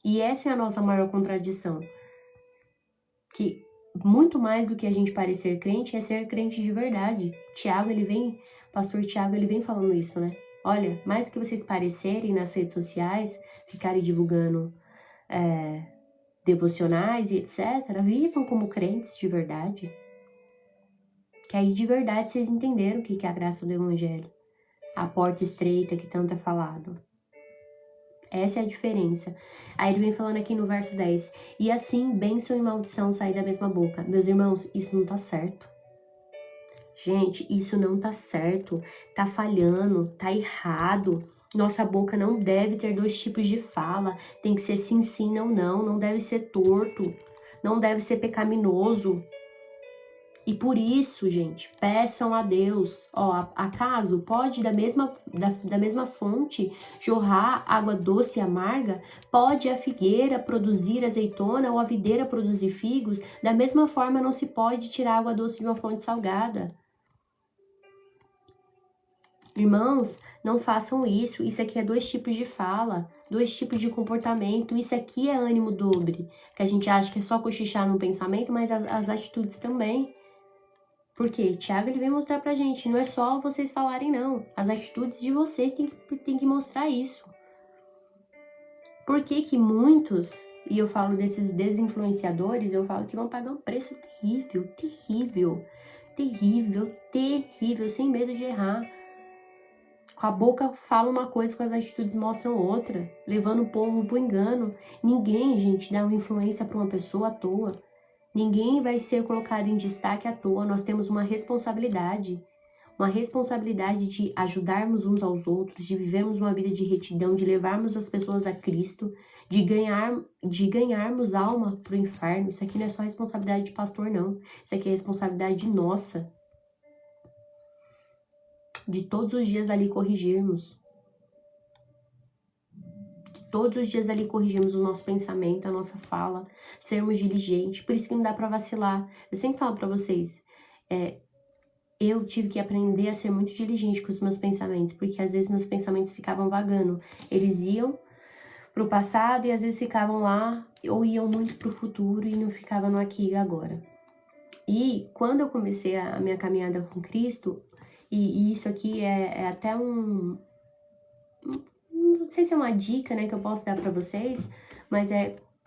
E essa é a nossa maior contradição. Que muito mais do que a gente parecer crente, é ser crente de verdade. Pastor Tiago, ele vem falando isso, né? Olha, mais que vocês parecerem nas redes sociais, ficarem divulgando devocionais e etc., vivam como crentes de verdade. Que aí de verdade vocês entenderam o que é a graça do evangelho. A porta estreita que tanto é falado. Essa é a diferença. Aí ele vem falando aqui no verso 10. E assim, bênção e maldição saem da mesma boca. Meus irmãos, isso não tá certo. Gente, isso não tá certo. Tá falhando, tá errado. Nossa boca não deve ter dois tipos de fala. Tem que ser sim, sim, não, não. Não deve ser torto. Não deve ser pecaminoso. E por isso, gente, peçam a Deus. Ó, acaso pode da mesma fonte jorrar água doce e amarga? Pode a figueira produzir azeitona ou a videira produzir figos? Da mesma forma não se pode tirar água doce de uma fonte salgada. Irmãos, não façam isso. Isso aqui é dois tipos de fala, dois tipos de comportamento. Isso aqui é ânimo dobre, que a gente acha que é só cochichar no pensamento, mas as atitudes também. Porque Tiago, ele vem mostrar pra gente, não é só vocês falarem não, as atitudes de vocês tem que mostrar isso. Por que que muitos e eu falo desses desinfluenciadores, eu falo que vão pagar um preço terrível, terrível, terrível, terrível, sem medo de errar. Com a boca fala uma coisa, com as atitudes mostram outra, levando o povo pro engano. Ninguém, gente, dá uma influência para uma pessoa à toa. Ninguém vai ser colocado em destaque à toa. Nós temos uma responsabilidade de ajudarmos uns aos outros, de vivermos uma vida de retidão, de levarmos as pessoas a Cristo, de ganharmos alma pro inferno. Isso aqui não é só responsabilidade de pastor, não. Isso aqui é responsabilidade nossa. De todos os dias ali corrigirmos. De todos os dias ali corrigirmos o nosso pensamento, a nossa fala, sermos diligentes. Por isso que não dá pra vacilar. Eu sempre falo pra vocês, eu tive que aprender a ser muito diligente com os meus pensamentos, porque às vezes meus pensamentos ficavam vagando. Eles iam pro passado e às vezes ficavam lá, ou iam muito pro futuro e não ficavam no aqui e agora. E quando eu comecei a minha caminhada com Cristo, e isso aqui é até não sei se é uma dica, né, que eu posso dar pra vocês, mas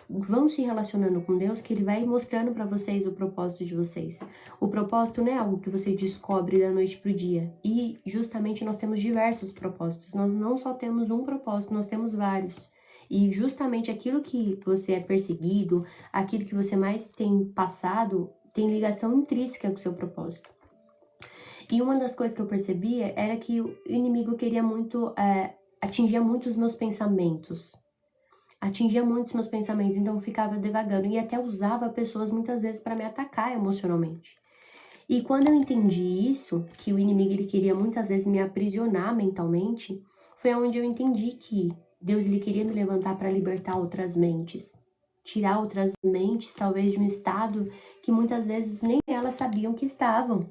vão se relacionando com Deus, que Ele vai mostrando pra vocês o propósito de vocês. O propósito não é algo que você descobre da noite pro dia. E justamente nós temos diversos propósitos. Nós não só temos um propósito, nós temos vários. E justamente aquilo que você é perseguido, aquilo que você mais tem passado, tem ligação intrínseca com o seu propósito. E uma das coisas que eu percebia era que o inimigo queria muito, atingia muito os meus pensamentos. Então eu ficava devagando e até usava pessoas muitas vezes para me atacar emocionalmente. E quando eu entendi isso, que o inimigo ele queria muitas vezes me aprisionar mentalmente, foi onde eu entendi que Deus ele queria me levantar para libertar outras mentes. Tirar outras mentes, talvez de um estado que muitas vezes nem elas sabiam que estavam.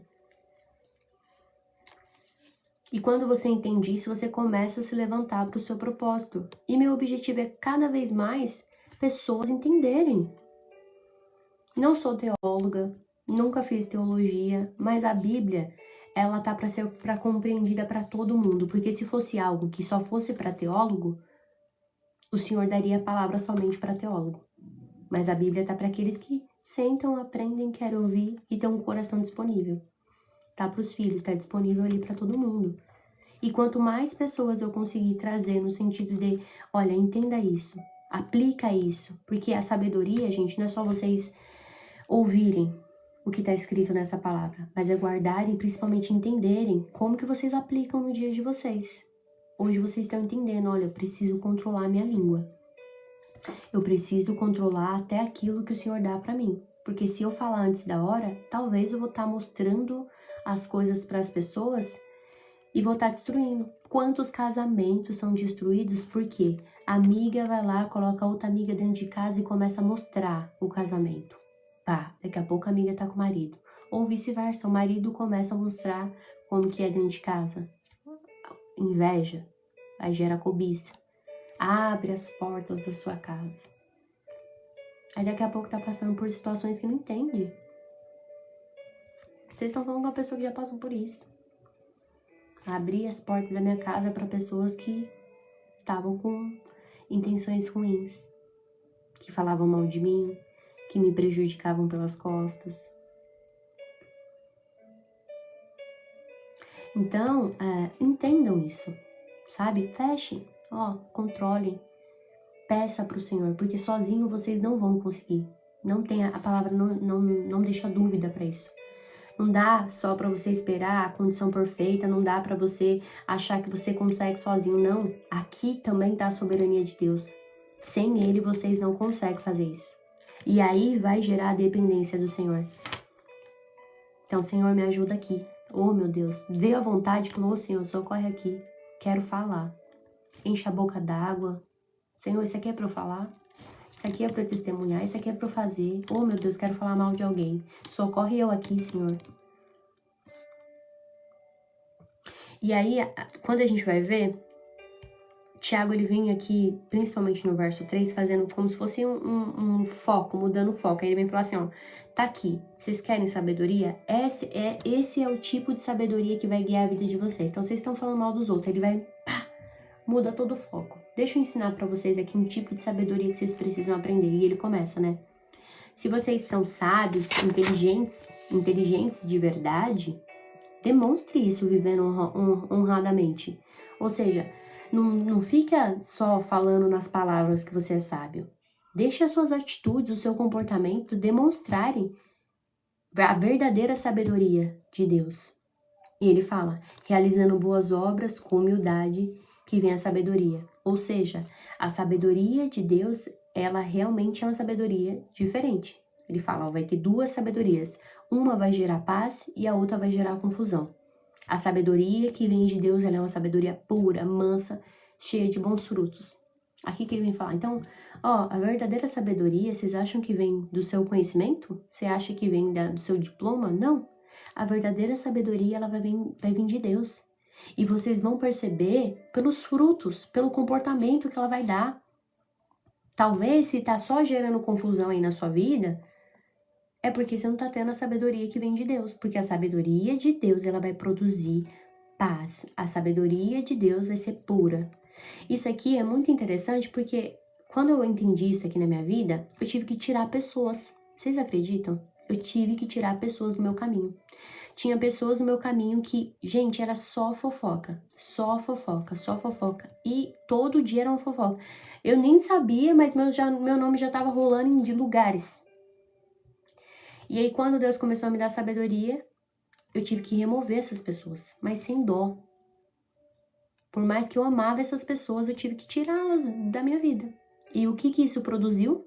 E quando você entende isso, você começa a se levantar para o seu propósito. E meu objetivo é cada vez mais pessoas entenderem. Não sou teóloga, nunca fiz teologia, mas a Bíblia, ela tá para ser compreendida para todo mundo, porque se fosse algo que só fosse para teólogo, o Senhor daria a palavra somente para teólogo. Mas a Bíblia tá para aqueles que sentam, aprendem, querem ouvir e têm um coração disponível. Tá para os filhos, tá disponível ali para todo mundo. E quanto mais pessoas eu conseguir trazer no sentido de, olha, entenda isso, aplica isso, porque a sabedoria, gente, não é só vocês ouvirem o que está escrito nessa palavra, mas é guardarem e principalmente entenderem como que vocês aplicam no dia de vocês. Hoje vocês estão entendendo, olha, eu preciso controlar a minha língua. Eu preciso controlar até aquilo que o Senhor dá para mim. Porque se eu falar antes da hora, talvez eu vou estar mostrando as coisas para as pessoas e vou estar destruindo. Quantos casamentos são destruídos porque a amiga vai lá, coloca outra amiga dentro de casa e começa a mostrar o casamento. Pá, daqui a pouco a amiga tá com o marido. Ou vice-versa, o marido começa a mostrar como que é dentro de casa. Inveja, aí gera cobiça. Abre as portas da sua casa. Aí daqui a pouco tá passando por situações que não entende. Vocês estão falando com uma pessoa que já passou por isso. Abri as portas da minha casa para pessoas que estavam com intenções ruins, que falavam mal de mim, que me prejudicavam pelas costas. Então, entendam isso, sabe? Fechem, controlem, peça para o Senhor, porque sozinho vocês não vão conseguir. Não tem a palavra, não deixa dúvida para isso. Não dá só para você esperar a condição perfeita, não dá para você achar que você consegue sozinho, não. Aqui também tá a soberania de Deus. Sem Ele, vocês não conseguem fazer isso. E aí vai gerar a dependência do Senhor. Então, Senhor, me ajuda aqui. Oh, meu Deus, veio à vontade, falou, Senhor, socorre aqui. Quero falar. Enche a boca d'água. Senhor, isso aqui é para eu falar? Isso aqui é para eu testemunhar? Isso aqui é para eu fazer? Oh, meu Deus, quero falar mal de alguém. Socorre eu aqui, Senhor. E aí, quando a gente vai ver, Tiago, ele vem aqui, principalmente no verso 3, fazendo como se fosse um foco, mudando o foco. Aí ele vem falar assim, tá aqui, vocês querem sabedoria? Esse é o tipo de sabedoria que vai guiar a vida de vocês. Então, vocês estão falando mal dos outros, ele vai, muda todo o foco. deixa eu ensinar pra vocês aqui um tipo de sabedoria que vocês precisam aprender. E ele começa, né? Se vocês são sábios, inteligentes de verdade, demonstre isso vivendo honradamente. Ou seja, não fica só falando nas palavras que você é sábio. Deixe as suas atitudes, o seu comportamento demonstrarem a verdadeira sabedoria de Deus. E ele fala, realizando boas obras com humildade que vem a sabedoria. Ou seja, a sabedoria de Deus, ela realmente é uma sabedoria diferente. Ele fala, ó, vai ter duas sabedorias. Uma vai gerar paz e a outra vai gerar confusão. A sabedoria que vem de Deus, ela é uma sabedoria pura, mansa, cheia de bons frutos. Aqui que ele vem falar. Então, ó, a verdadeira sabedoria, vocês acham que vem do seu conhecimento? Você acha que vem do seu diploma? Não. A verdadeira sabedoria, ela vai vir de Deus. E vocês vão perceber pelos frutos, pelo comportamento que ela vai dar. Talvez, se tá só gerando confusão aí na sua vida, é porque você não tá tendo a sabedoria que vem de Deus. Porque a sabedoria de Deus, ela vai produzir paz. A sabedoria de Deus vai ser pura. Isso aqui é muito interessante porque quando eu entendi isso aqui na minha vida, eu tive que tirar pessoas. Vocês acreditam? Eu tive que tirar pessoas do meu caminho. Tinha pessoas no meu caminho que, gente, era só fofoca. Só fofoca, só fofoca. E todo dia era uma fofoca. Eu nem sabia, mas meu nome já estava rolando de lugares. E aí, quando Deus começou a me dar sabedoria, eu tive que remover essas pessoas, mas sem dó. Por mais que eu amava essas pessoas, eu tive que tirá-las da minha vida. E o que isso produziu?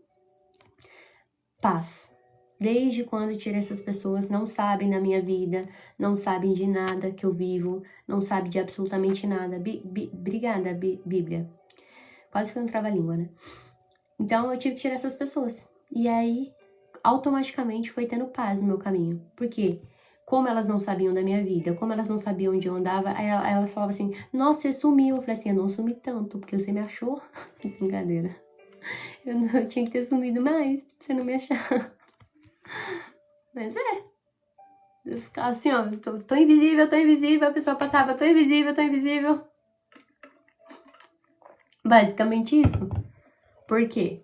Paz. Desde quando eu tirei essas pessoas, não sabem da minha vida, não sabem de nada que eu vivo, não sabem de absolutamente nada. Obrigada, Bíblia. Quase foi um trava-língua, né? Então, eu tive que tirar essas pessoas. E aí, automaticamente, foi tendo paz no meu caminho. Por quê? Como elas não sabiam da minha vida, como elas não sabiam onde eu andava, aí elas falavam assim, nossa, você sumiu. Eu falei assim, eu não sumi tanto, porque você me achou. Brincadeira. Eu tinha que ter sumido mais, pra você não me achar. Mas eu ficava assim, ó, tô invisível, a pessoa passava, tô invisível. Basicamente isso. Por quê?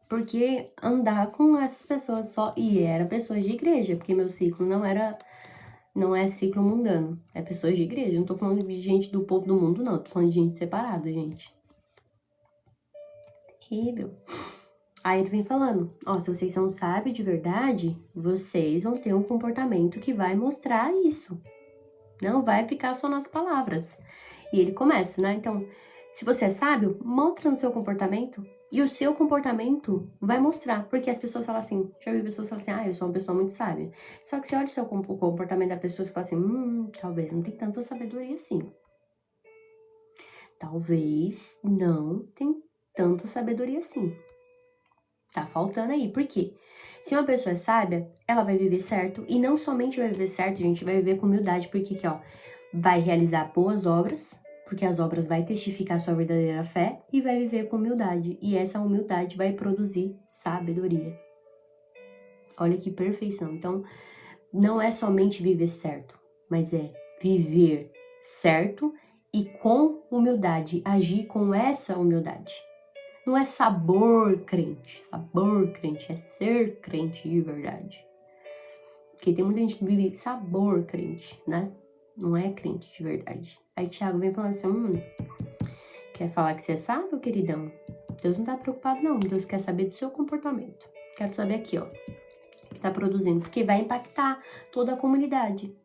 Porque andar com essas pessoas só, e era pessoas de igreja, porque meu ciclo não é ciclo mundano, é pessoas de igreja. Não tô falando de gente do povo do mundo, não, tô falando de gente separada, gente. Horrível. Aí ele vem falando, ó, se vocês são sábios de verdade, vocês vão ter um comportamento que vai mostrar isso. Não vai ficar só nas palavras. E ele começa, né? Então, se você é sábio, mostra no seu comportamento. E o seu comportamento vai mostrar. Porque as pessoas falam assim, já vi pessoas falam assim, eu sou uma pessoa muito sábia. Só que você olha o comportamento da pessoa e fala assim, talvez não tenha tanta sabedoria assim. Talvez não tenha tanta sabedoria assim. Tá faltando aí. Por quê? Se uma pessoa é sábia, ela vai viver certo. E não somente vai viver certo, gente, vai viver com humildade. Porque aqui, ó, vai realizar boas obras, porque as obras vai testificar sua verdadeira fé, e vai viver com humildade. E essa humildade vai produzir sabedoria. Olha que perfeição. Então, não é somente viver certo, mas é viver certo e com humildade, agir com essa humildade. Não é sabor crente, é ser crente de verdade. Porque tem muita gente que vive sabor crente, né? Não é crente de verdade. Aí Tiago vem falando assim, quer falar que você sabe, queridão? Deus não tá preocupado não, Deus quer saber do seu comportamento. Quero saber aqui, ó, o que tá produzindo, porque vai impactar toda a comunidade.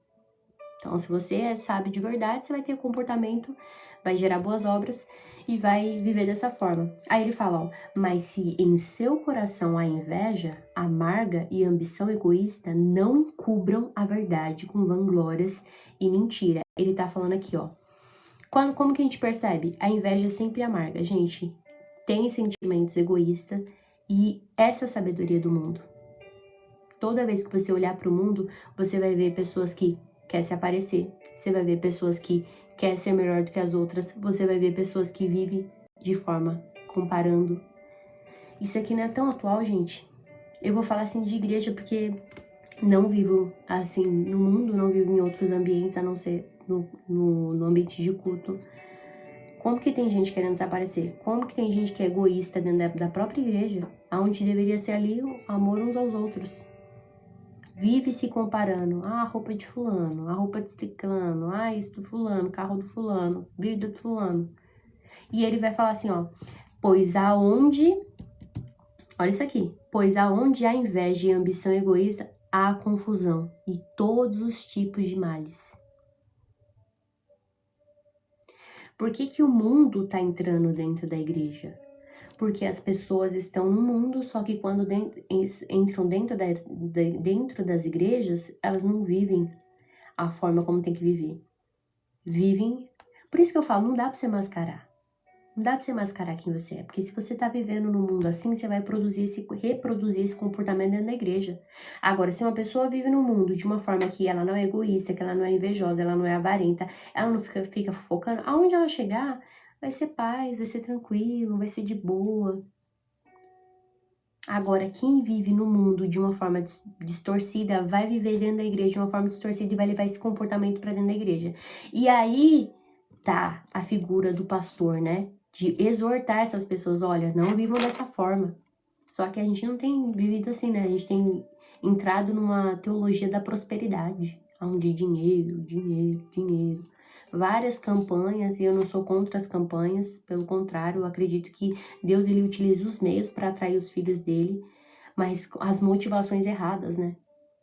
Então, se você sabe de verdade, você vai ter comportamento, vai gerar boas obras e vai viver dessa forma. Aí ele fala, ó, mas se em seu coração há inveja, amarga e ambição egoísta, não encubram a verdade com vanglórias e mentira. Ele tá falando aqui, ó, como que a gente percebe? A inveja é sempre amarga, gente. Tem sentimentos egoístas e essa é a sabedoria do mundo. Toda vez que você olhar para o mundo, você vai ver pessoas que quer se aparecer, você vai ver pessoas que quer ser melhor do que as outras, você vai ver pessoas que vivem de forma comparando. Isso aqui não é tão atual, gente. Eu vou falar assim de igreja porque não vivo assim no mundo, não vivo em outros ambientes, a não ser no ambiente de culto. Como que tem gente querendo desaparecer? Como que tem gente que é egoísta dentro da própria igreja, onde deveria ser ali o amor uns aos outros? Vive se comparando. Ah, a roupa de fulano, a roupa de ciclano, ah, isso do fulano, carro do fulano, vida do fulano. E ele vai falar assim, ó, pois aonde, olha isso aqui, pois aonde há inveja e ambição egoísta, há confusão e todos os tipos de males. Por que que o mundo tá entrando dentro da igreja? Porque as pessoas estão no mundo, só que quando entram dentro das igrejas, elas não vivem a forma como tem que viver. Vivem. Por isso que eu falo, não dá pra você mascarar. Não dá pra você mascarar quem você é. Porque se você tá vivendo no mundo assim, você vai reproduzir esse comportamento dentro da igreja. Agora, se uma pessoa vive no mundo de uma forma que ela não é egoísta, que ela não é invejosa, ela não é avarenta, ela não fica fofocando, aonde ela chegar, vai ser paz, vai ser tranquilo, vai ser de boa. Agora, quem vive no mundo de uma forma distorcida, vai viver dentro da igreja de uma forma distorcida e vai levar esse comportamento pra dentro da igreja. E aí, tá a figura do pastor, né? De exortar essas pessoas, olha, não vivam dessa forma. Só que a gente não tem vivido assim, né? A gente tem entrado numa teologia da prosperidade, onde dinheiro. Várias campanhas, e eu não sou contra as campanhas, pelo contrário, eu acredito que Deus ele utiliza os meios para atrair os filhos dele, mas as motivações erradas, né?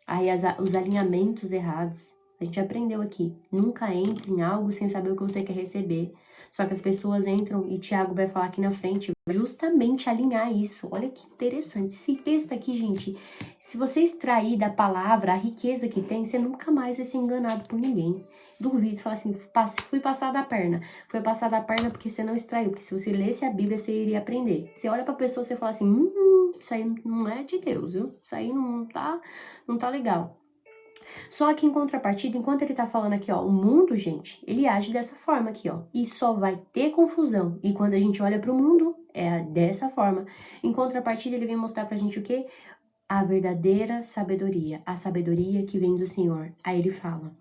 Aí os alinhamentos errados. A gente aprendeu aqui, nunca entre em algo sem saber o que você quer receber. Só que as pessoas entram, e Tiago vai falar aqui na frente, justamente alinhar isso. Olha que interessante. Esse texto aqui, gente, se você extrair da palavra a riqueza que tem, você nunca mais vai ser enganado por ninguém. Duvido, fala assim, fui passar da perna. Foi passar da perna porque você não extraiu. Porque se você lesse a Bíblia, você iria aprender. Você olha pra pessoa, você fala assim, isso aí não é de Deus, viu? Isso aí não tá legal. Só que em contrapartida, enquanto ele tá falando aqui, ó, o mundo, gente, ele age dessa forma aqui, ó, e só vai ter confusão. E quando a gente olha pro mundo, é dessa forma. Em contrapartida, ele vem mostrar pra gente o quê? A verdadeira sabedoria, a sabedoria que vem do Senhor. Aí ele fala,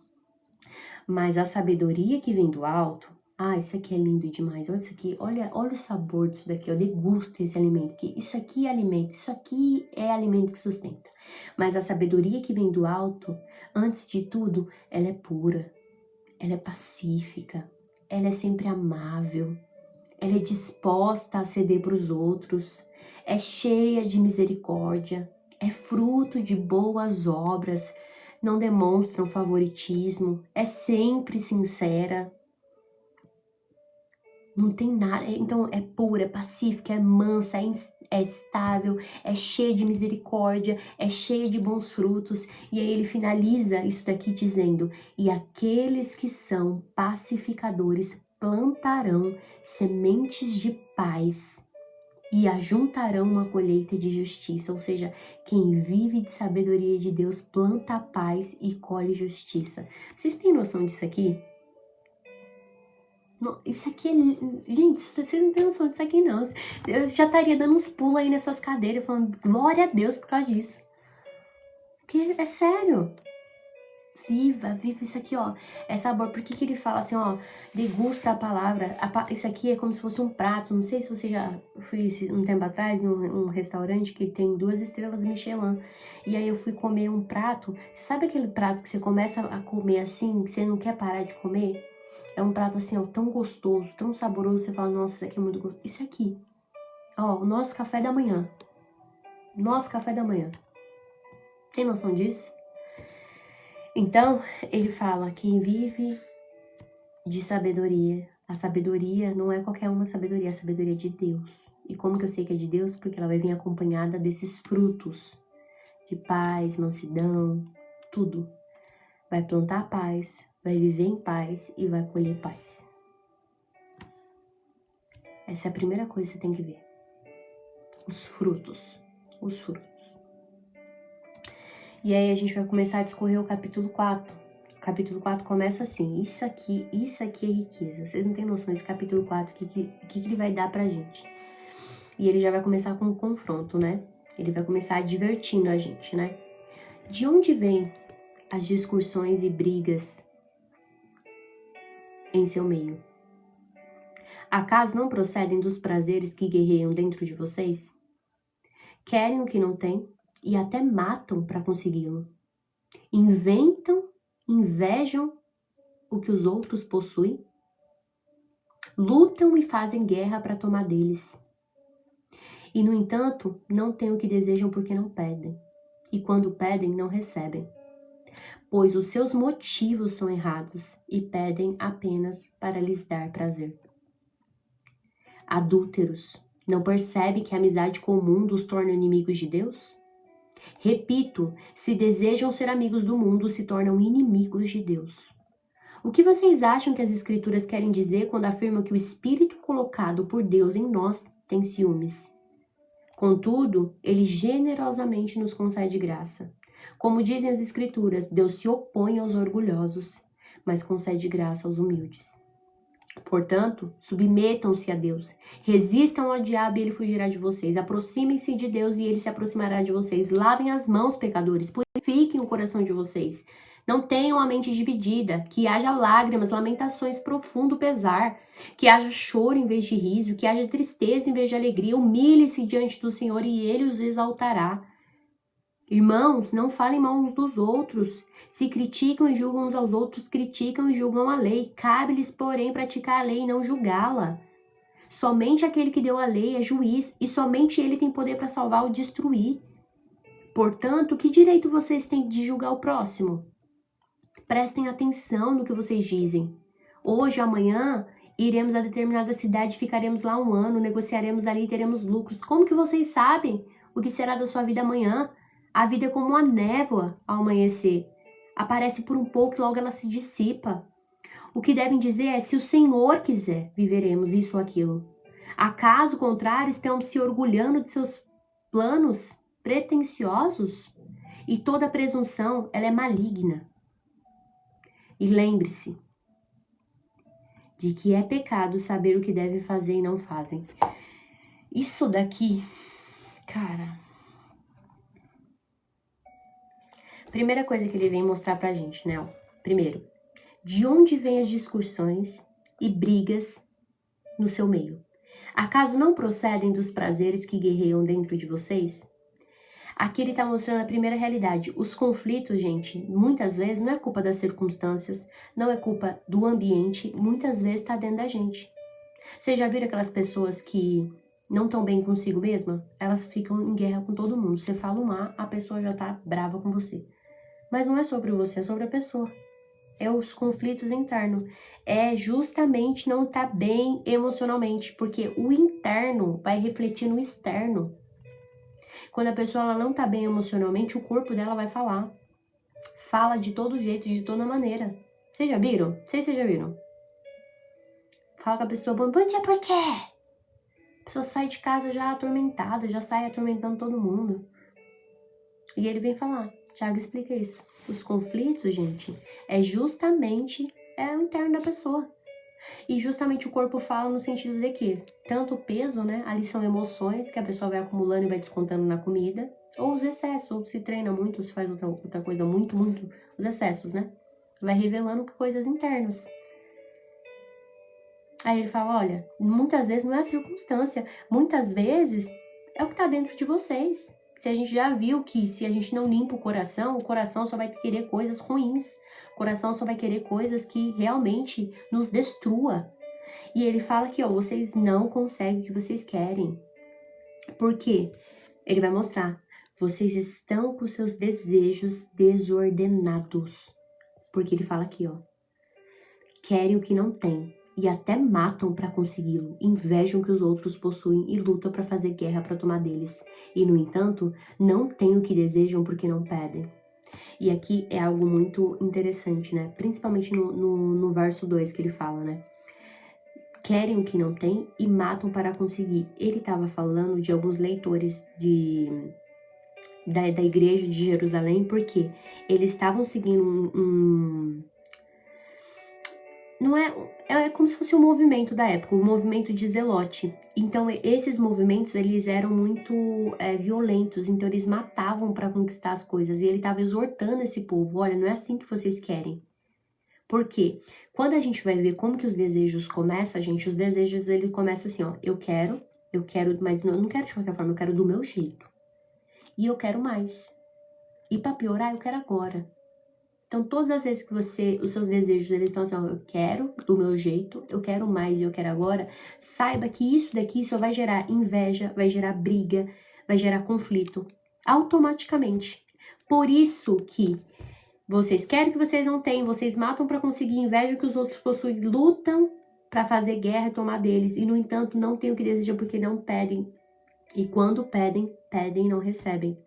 mas a sabedoria que vem do alto, isso aqui é lindo demais, olha isso aqui, olha o sabor disso daqui, ó, degusta esse alimento, que isso aqui é alimento, isso aqui é alimento que sustenta. Mas a sabedoria que vem do alto, antes de tudo, ela é pura, ela é pacífica, ela é sempre amável, ela é disposta a ceder para os outros, é cheia de misericórdia, é fruto de boas obras, não demonstra um favoritismo, é sempre sincera, não tem nada, então é pura, é pacífica, é mansa, é estável, é cheia de misericórdia, é cheia de bons frutos. E aí ele finaliza isso daqui dizendo, e aqueles que são pacificadores plantarão sementes de paz e ajuntarão uma colheita de justiça. Ou seja, quem vive de sabedoria de Deus planta a paz e colhe justiça. Vocês têm noção disso aqui? Isso aqui é... Gente, vocês não têm noção disso aqui, não. Eu já estaria dando uns pulos aí nessas cadeiras, falando glória a Deus por causa disso. Porque é sério. Viva isso aqui, ó. É sabor. Por que ele fala assim, ó? Degusta a palavra. Isso aqui é como se fosse um prato. Não sei se você já... Fui um tempo atrás em um restaurante que tem 2 estrelas Michelin. E aí eu fui comer um prato. Você sabe aquele prato que você começa a comer assim, que você não quer parar de comer? É um prato assim, ó, tão gostoso, tão saboroso. Você fala, nossa, isso aqui é muito gostoso. Isso aqui, ó, o nosso café da manhã. Nosso café da manhã. Tem noção disso? Então, ele fala, quem vive de sabedoria, a sabedoria não é qualquer uma sabedoria, é a sabedoria de Deus. E como que eu sei que é de Deus? Porque ela vai vir acompanhada desses frutos de paz, mansidão, tudo. Vai plantar paz, vai viver em paz e vai colher paz. Essa é a primeira coisa que você tem que ver. Os frutos. Os frutos. E aí a gente vai começar a discorrer o capítulo 4. O capítulo 4 começa assim. Isso aqui é riqueza. Vocês não têm noção desse capítulo 4, o que ele vai dar pra gente. E ele já vai começar com um confronto, né? Ele vai começar advertindo a gente, né? De onde vêm as discussões e brigas em seu meio? Acaso não procedem dos prazeres que guerreiam dentro de vocês? Querem o que não têm e até matam para consegui-lo. Inventam, invejam o que os outros possuem. Lutam e fazem guerra para tomar deles. E, no entanto, não têm o que desejam porque não pedem. E quando pedem, não recebem. Pois os seus motivos são errados e pedem apenas para lhes dar prazer. Adúlteros, não percebe que a amizade com o mundo os torna inimigos de Deus? Repito, se desejam ser amigos do mundo, se tornam inimigos de Deus. O que vocês acham que as Escrituras querem dizer quando afirmam que o Espírito colocado por Deus em nós tem ciúmes? Contudo, Ele generosamente nos concede graça. Como dizem as Escrituras, Deus se opõe aos orgulhosos, mas concede graça aos humildes. Portanto, submetam-se a Deus, resistam ao diabo e ele fugirá de vocês, aproximem-se de Deus e ele se aproximará de vocês, lavem as mãos, pecadores, purifiquem o coração de vocês, não tenham a mente dividida, que haja lágrimas, lamentações, profundo pesar, que haja choro em vez de riso, que haja tristeza em vez de alegria, humilhe-se diante do Senhor e ele os exaltará. Irmãos, não falem mal uns dos outros. Se criticam e julgam uns aos outros, criticam e julgam a lei. Cabe-lhes, porém, praticar a lei e não julgá-la. Somente aquele que deu a lei é juiz, e somente ele tem poder para salvar ou destruir. Portanto, que direito vocês têm de julgar o próximo? Prestem atenção no que vocês dizem. Hoje, amanhã, iremos a determinada cidade, ficaremos lá 1 ano, negociaremos ali e teremos lucros. Como que vocês sabem o que será da sua vida amanhã? A vida é como uma névoa ao amanhecer. Aparece por um pouco e logo ela se dissipa. O que devem dizer é, se o Senhor quiser, viveremos isso ou aquilo. Acaso contrário, estão se orgulhando de seus planos pretensiosos? E toda presunção, ela é maligna. E lembre-se de que é pecado saber o que deve fazer e não fazem. Isso daqui, cara... Primeira coisa que ele vem mostrar pra gente, né? Primeiro, de onde vêm as discussões e brigas no seu meio? Acaso não procedem dos prazeres que guerreiam dentro de vocês? Aqui ele tá mostrando a primeira realidade. Os conflitos, gente, muitas vezes não é culpa das circunstâncias, não é culpa do ambiente, muitas vezes tá dentro da gente. Vocês já viram aquelas pessoas que não estão bem consigo mesma? Elas ficam em guerra com todo mundo. Você fala um A, a pessoa já tá brava com você. Mas não é sobre você, é sobre a pessoa. É os conflitos internos. É justamente não estar bem emocionalmente, porque o interno vai refletir no externo. Quando a pessoa ela não tá bem emocionalmente, o corpo dela vai falar. Fala de todo jeito, de toda maneira. Vocês já viram? Não sei se vocês já viram. Fala com a pessoa, bom dia, por quê? A pessoa sai de casa já atormentada, já sai atormentando todo mundo. E ele vem falar. Tiago explica isso. Os conflitos, gente, é justamente o interno da pessoa. E justamente o corpo fala no sentido de que tanto o peso, né? Ali são emoções que a pessoa vai acumulando e vai descontando na comida. Ou os excessos, ou se treina muito, ou se faz outra coisa muito, os excessos, né? Vai revelando coisas internas. Aí ele fala, olha, muitas vezes não é a circunstância, muitas vezes é o que tá dentro de vocês. Se a gente já viu que se a gente não limpa o coração só vai querer coisas ruins. O coração só vai querer coisas que realmente nos destrua. E ele fala que, ó, vocês não conseguem o que vocês querem. Por quê? Ele vai mostrar. Vocês estão com seus desejos desordenados. Porque ele fala aqui, ó. Querem o que não têm. E até matam para consegui-lo, invejam que os outros possuem e lutam para fazer guerra para tomar deles. E, no entanto, não têm o que desejam porque não pedem. E aqui é algo muito interessante, né? Principalmente no verso 2 que ele fala, né? Querem o que não têm e matam para conseguir. Ele estava falando de alguns leitores da igreja de Jerusalém, porque eles estavam seguindo não é como se fosse um movimento da época, o movimento de Zelote. Então, esses movimentos, eles eram muito violentos, então eles matavam para conquistar as coisas. E ele estava exortando esse povo, olha, não é assim que vocês querem. Por quê? Quando a gente vai ver como que os desejos começam, gente, os desejos, ele começa assim, ó, eu quero, mas eu não quero de qualquer forma, eu quero do meu jeito. E eu quero mais. E pra piorar, eu quero agora. Então, todas as vezes que os seus desejos, eles estão assim, ó, eu quero do meu jeito, eu quero mais e eu quero agora, saiba que isso daqui só vai gerar inveja, vai gerar briga, vai gerar conflito, automaticamente. Por isso que vocês querem que vocês não tenham, vocês matam para conseguir inveja que os outros possuem, lutam para fazer guerra e tomar deles, e no entanto não têm o que desejam porque não pedem. E quando pedem, pedem e não recebem.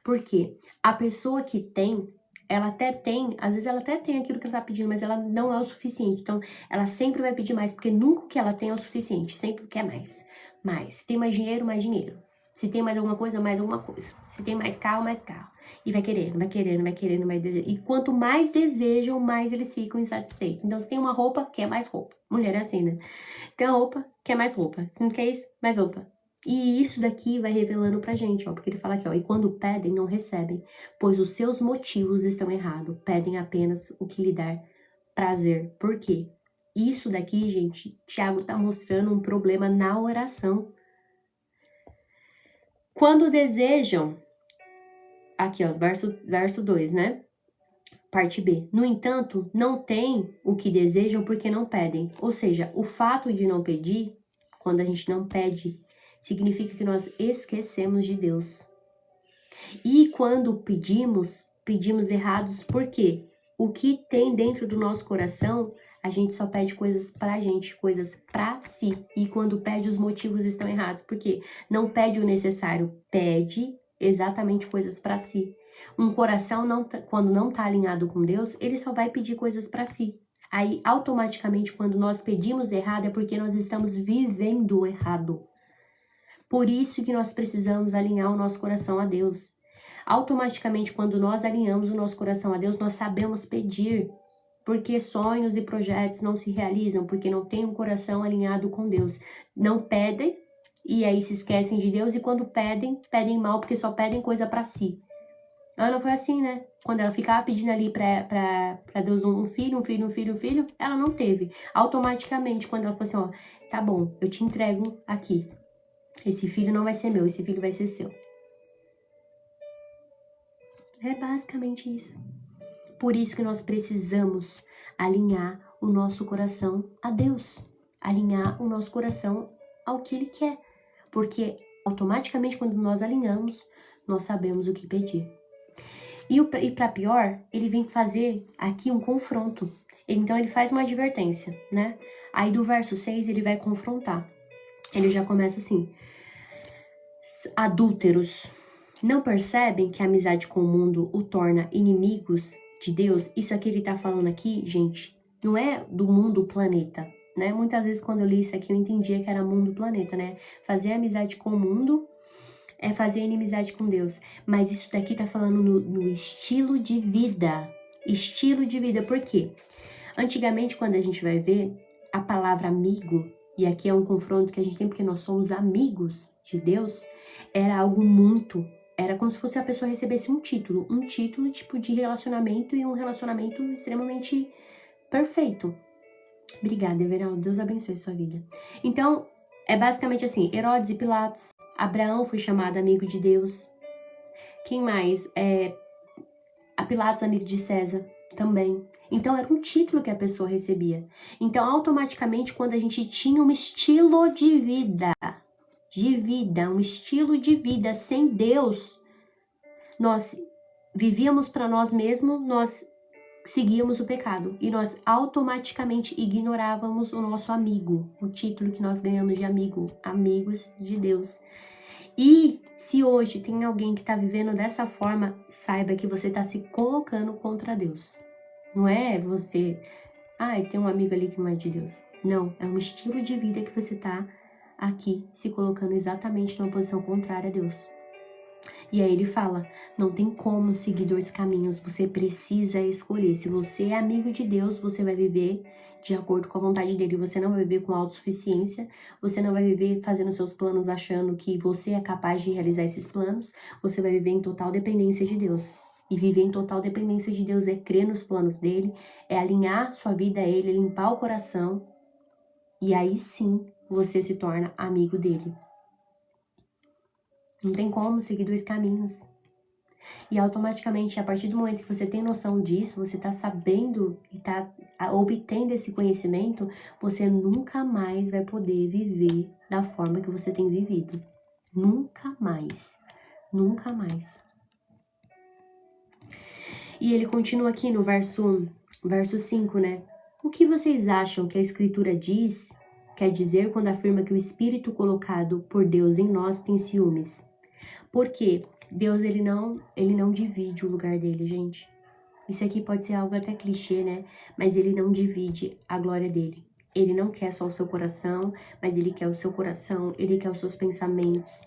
Por quê? A pessoa que tem, ela até tem, às vezes ela até tem aquilo que ela tá pedindo, mas ela não é o suficiente. Então, ela sempre vai pedir mais, porque nunca o que ela tem é o suficiente, sempre quer mais. Mais. Se tem mais dinheiro, mais dinheiro. Se tem mais alguma coisa, mais alguma coisa. Se tem mais carro, mais carro. E vai querendo, vai querendo, vai querendo, vai desejando. E quanto mais desejam, mais eles ficam insatisfeitos. Então, se tem uma roupa, quer mais roupa. Mulher é assim, né? Se tem uma roupa, quer mais roupa. Se não quer isso, mais roupa. E isso daqui vai revelando pra gente, ó, porque ele fala aqui, ó, e quando pedem, não recebem, pois os seus motivos estão errados, pedem apenas o que lhe dá prazer. Por quê? Isso daqui, gente, Tiago tá mostrando um problema na oração. Quando desejam, aqui ó, verso 2, né? Parte B. No entanto, não têm o que desejam porque não pedem. Ou seja, o fato de não pedir, quando a gente não pede, significa que nós esquecemos de Deus. E quando pedimos, pedimos errados, por quê? O que tem dentro do nosso coração, a gente só pede coisas pra gente, coisas pra si. E quando pede, os motivos estão errados. Por quê? Não pede o necessário, pede exatamente coisas pra si. Um coração, quando não tá alinhado com Deus, ele só vai pedir coisas pra si. Aí, automaticamente, quando nós pedimos errado, é porque nós estamos vivendo errado. Por isso que nós precisamos alinhar o nosso coração a Deus. Automaticamente, quando nós alinhamos o nosso coração a Deus, nós sabemos pedir. Porque sonhos e projetos não se realizam, porque não tem um coração alinhado com Deus. Não pedem, e aí se esquecem de Deus, e quando pedem, pedem mal, porque só pedem coisa pra si. Ana foi assim, né? Quando ela ficava pedindo ali pra Deus um filho, ela não teve. Automaticamente, quando ela falou assim, ó, tá bom, eu te entrego aqui. Esse filho não vai ser meu, esse filho vai ser seu. É basicamente isso. Por isso que nós precisamos alinhar o nosso coração a Deus. Alinhar o nosso coração ao que Ele quer. Porque automaticamente quando nós alinhamos, nós sabemos o que pedir. E para pior, ele vem fazer aqui um confronto. Então ele faz uma advertência, né? Aí do verso 6 ele vai confrontar. Ele já começa assim: adúlteros, não percebem que a amizade com o mundo o torna inimigos de Deus? Isso aqui ele tá falando aqui, gente, não é do mundo planeta, né? Muitas vezes quando eu li isso aqui eu entendia que era mundo planeta, né? Fazer amizade com o mundo é fazer inimizade com Deus. Mas isso daqui tá falando no estilo de vida. Estilo de vida, por quê? Antigamente, quando a gente vai ver a palavra amigo, e aqui é um confronto que a gente tem porque nós somos amigos de Deus, era algo muito, era como se fosse a pessoa recebesse um título tipo de relacionamento, e um relacionamento extremamente perfeito. Obrigada, Everaldo, Deus abençoe a sua vida. Então, é basicamente assim, Herodes e Pilatos, Abraão foi chamado amigo de Deus. Quem mais? A Pilatos, amigo de César, também. Então, era um título que a pessoa recebia. Então, automaticamente, quando a gente tinha um estilo de vida, um estilo de vida sem Deus, nós vivíamos para nós mesmos, nós seguíamos o pecado e nós automaticamente ignorávamos o nosso amigo, o título que nós ganhamos de amigo, amigos de Deus. E se hoje tem alguém que está vivendo dessa forma, saiba que você está se colocando contra Deus. Não é você, tem um amigo ali que não é de Deus. Não, é um estilo de vida que você está aqui se colocando exatamente numa posição contrária a Deus. E aí ele fala, não tem como seguir dois caminhos, você precisa escolher. Se você é amigo de Deus, você vai viver de acordo com a vontade dele. Você não vai viver com autossuficiência, você não vai viver fazendo seus planos achando que você é capaz de realizar esses planos. Você vai viver em total dependência de Deus. E viver em total dependência de Deus é crer nos planos dele, é alinhar sua vida a ele, limpar o coração. E aí sim, você se torna amigo dele. Não tem como seguir dois caminhos. E automaticamente, a partir do momento que você tem noção disso, você tá sabendo e tá obtendo esse conhecimento, você nunca mais vai poder viver da forma que você tem vivido. Nunca mais. Nunca mais. E ele continua aqui no verso 5, né? O que vocês acham que a Escritura quer dizer quando afirma que o Espírito colocado por Deus em nós tem ciúmes? Porque Deus, ele não divide o lugar dele, gente. Isso aqui pode ser algo até clichê, né? Mas ele não divide a glória dele. Ele não quer só o seu coração, mas ele quer o seu coração, ele quer os seus pensamentos.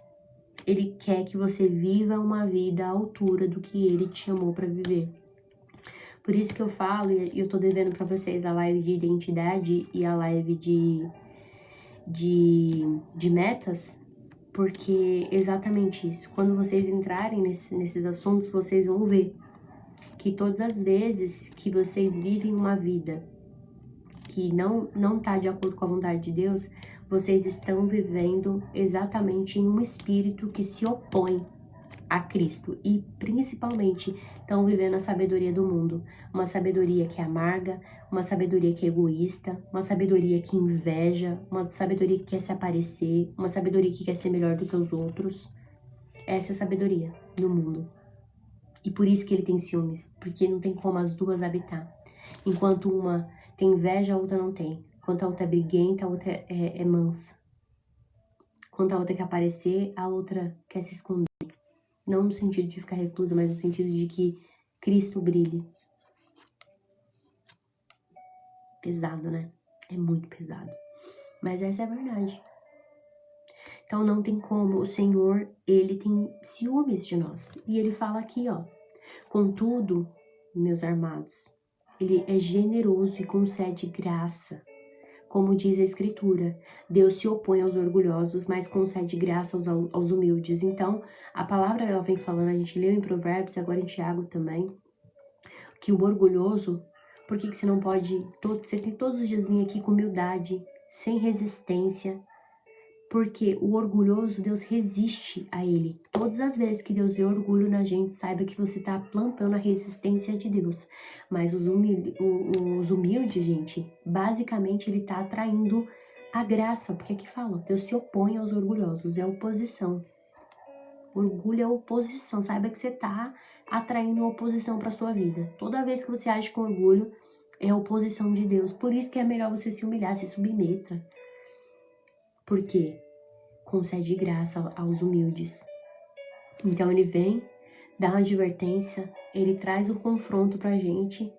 Ele quer que você viva uma vida à altura do que ele te chamou para viver. Por isso que eu falo, e eu tô devendo para vocês a live de identidade e a live de metas, porque exatamente isso. Quando vocês entrarem nesses assuntos, vocês vão ver que todas as vezes que vocês vivem uma vida que não tá de acordo com a vontade de Deus, vocês estão vivendo exatamente em um espírito que se opõe a Cristo e principalmente estão vivendo a sabedoria do mundo, uma sabedoria que é amarga, uma sabedoria que é egoísta, uma sabedoria que inveja, uma sabedoria que quer se aparecer, uma sabedoria que quer ser melhor do que os outros. Essa é a sabedoria do mundo. E por isso que ele tem ciúmes, porque não tem como as duas habitar. Enquanto uma tem inveja, a outra não tem. Enquanto a outra é briguenta, a outra é mansa. Enquanto a outra quer aparecer, a outra quer se esconder. Não no sentido de ficar reclusa, mas no sentido de que Cristo brilhe. Pesado, né? É muito pesado. Mas essa é a verdade. Então não tem como. O Senhor, ele tem ciúmes de nós. E ele fala aqui, ó. Contudo, meus amados, ele é generoso e concede graça. Como diz a Escritura, Deus se opõe aos orgulhosos, mas concede graça aos humildes. Então, a palavra ela vem falando, a gente leu em Provérbios, agora em Tiago também, que o orgulhoso, por que você não pode, você tem todos os dias vir aqui com humildade, sem resistência, porque o orgulhoso, Deus resiste a ele. Todas as vezes que Deus vê orgulho na gente, saiba que você está plantando a resistência de Deus. Mas os humildes, gente, basicamente ele está atraindo a graça. Porque aqui fala, Deus se opõe aos orgulhosos, é oposição. Orgulho é oposição. Saiba que você está atraindo oposição para sua vida. Toda vez que você age com orgulho, é oposição de Deus. Por isso que é melhor você se humilhar, se submeta. Porque concede graça aos humildes. Então ele vem, dá uma advertência, ele traz um confronto pra gente,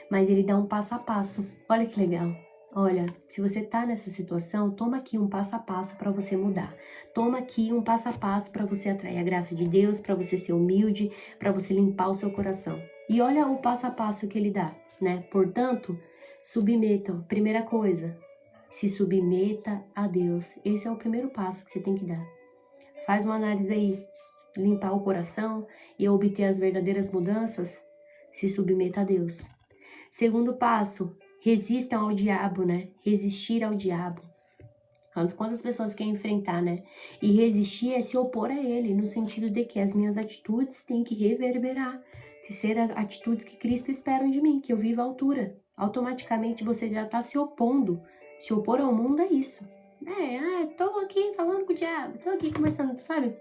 mas ele dá um passo a passo. Olha que legal. Olha, se você tá nessa situação, toma aqui um passo a passo para você mudar. Toma aqui um passo a passo para você atrair a graça de Deus, para você ser humilde, para você limpar o seu coração. E olha o passo a passo que ele dá, né? Portanto, submetam. Primeira coisa, se submeta a Deus. Esse é o primeiro passo que você tem que dar. Faz uma análise aí, limpar o coração e obter as verdadeiras mudanças, se submeta a Deus. Segundo passo, resistam ao diabo, né? Resistir ao diabo. Quando as pessoas querem enfrentar, né? E resistir é se opor a ele, no sentido de que as minhas atitudes têm que reverberar, de ser as atitudes que Cristo espera de mim, que eu viva à altura. Automaticamente você já está se opondo. Se opor ao mundo é isso. Tô aqui falando com o diabo, tô aqui conversando, sabe?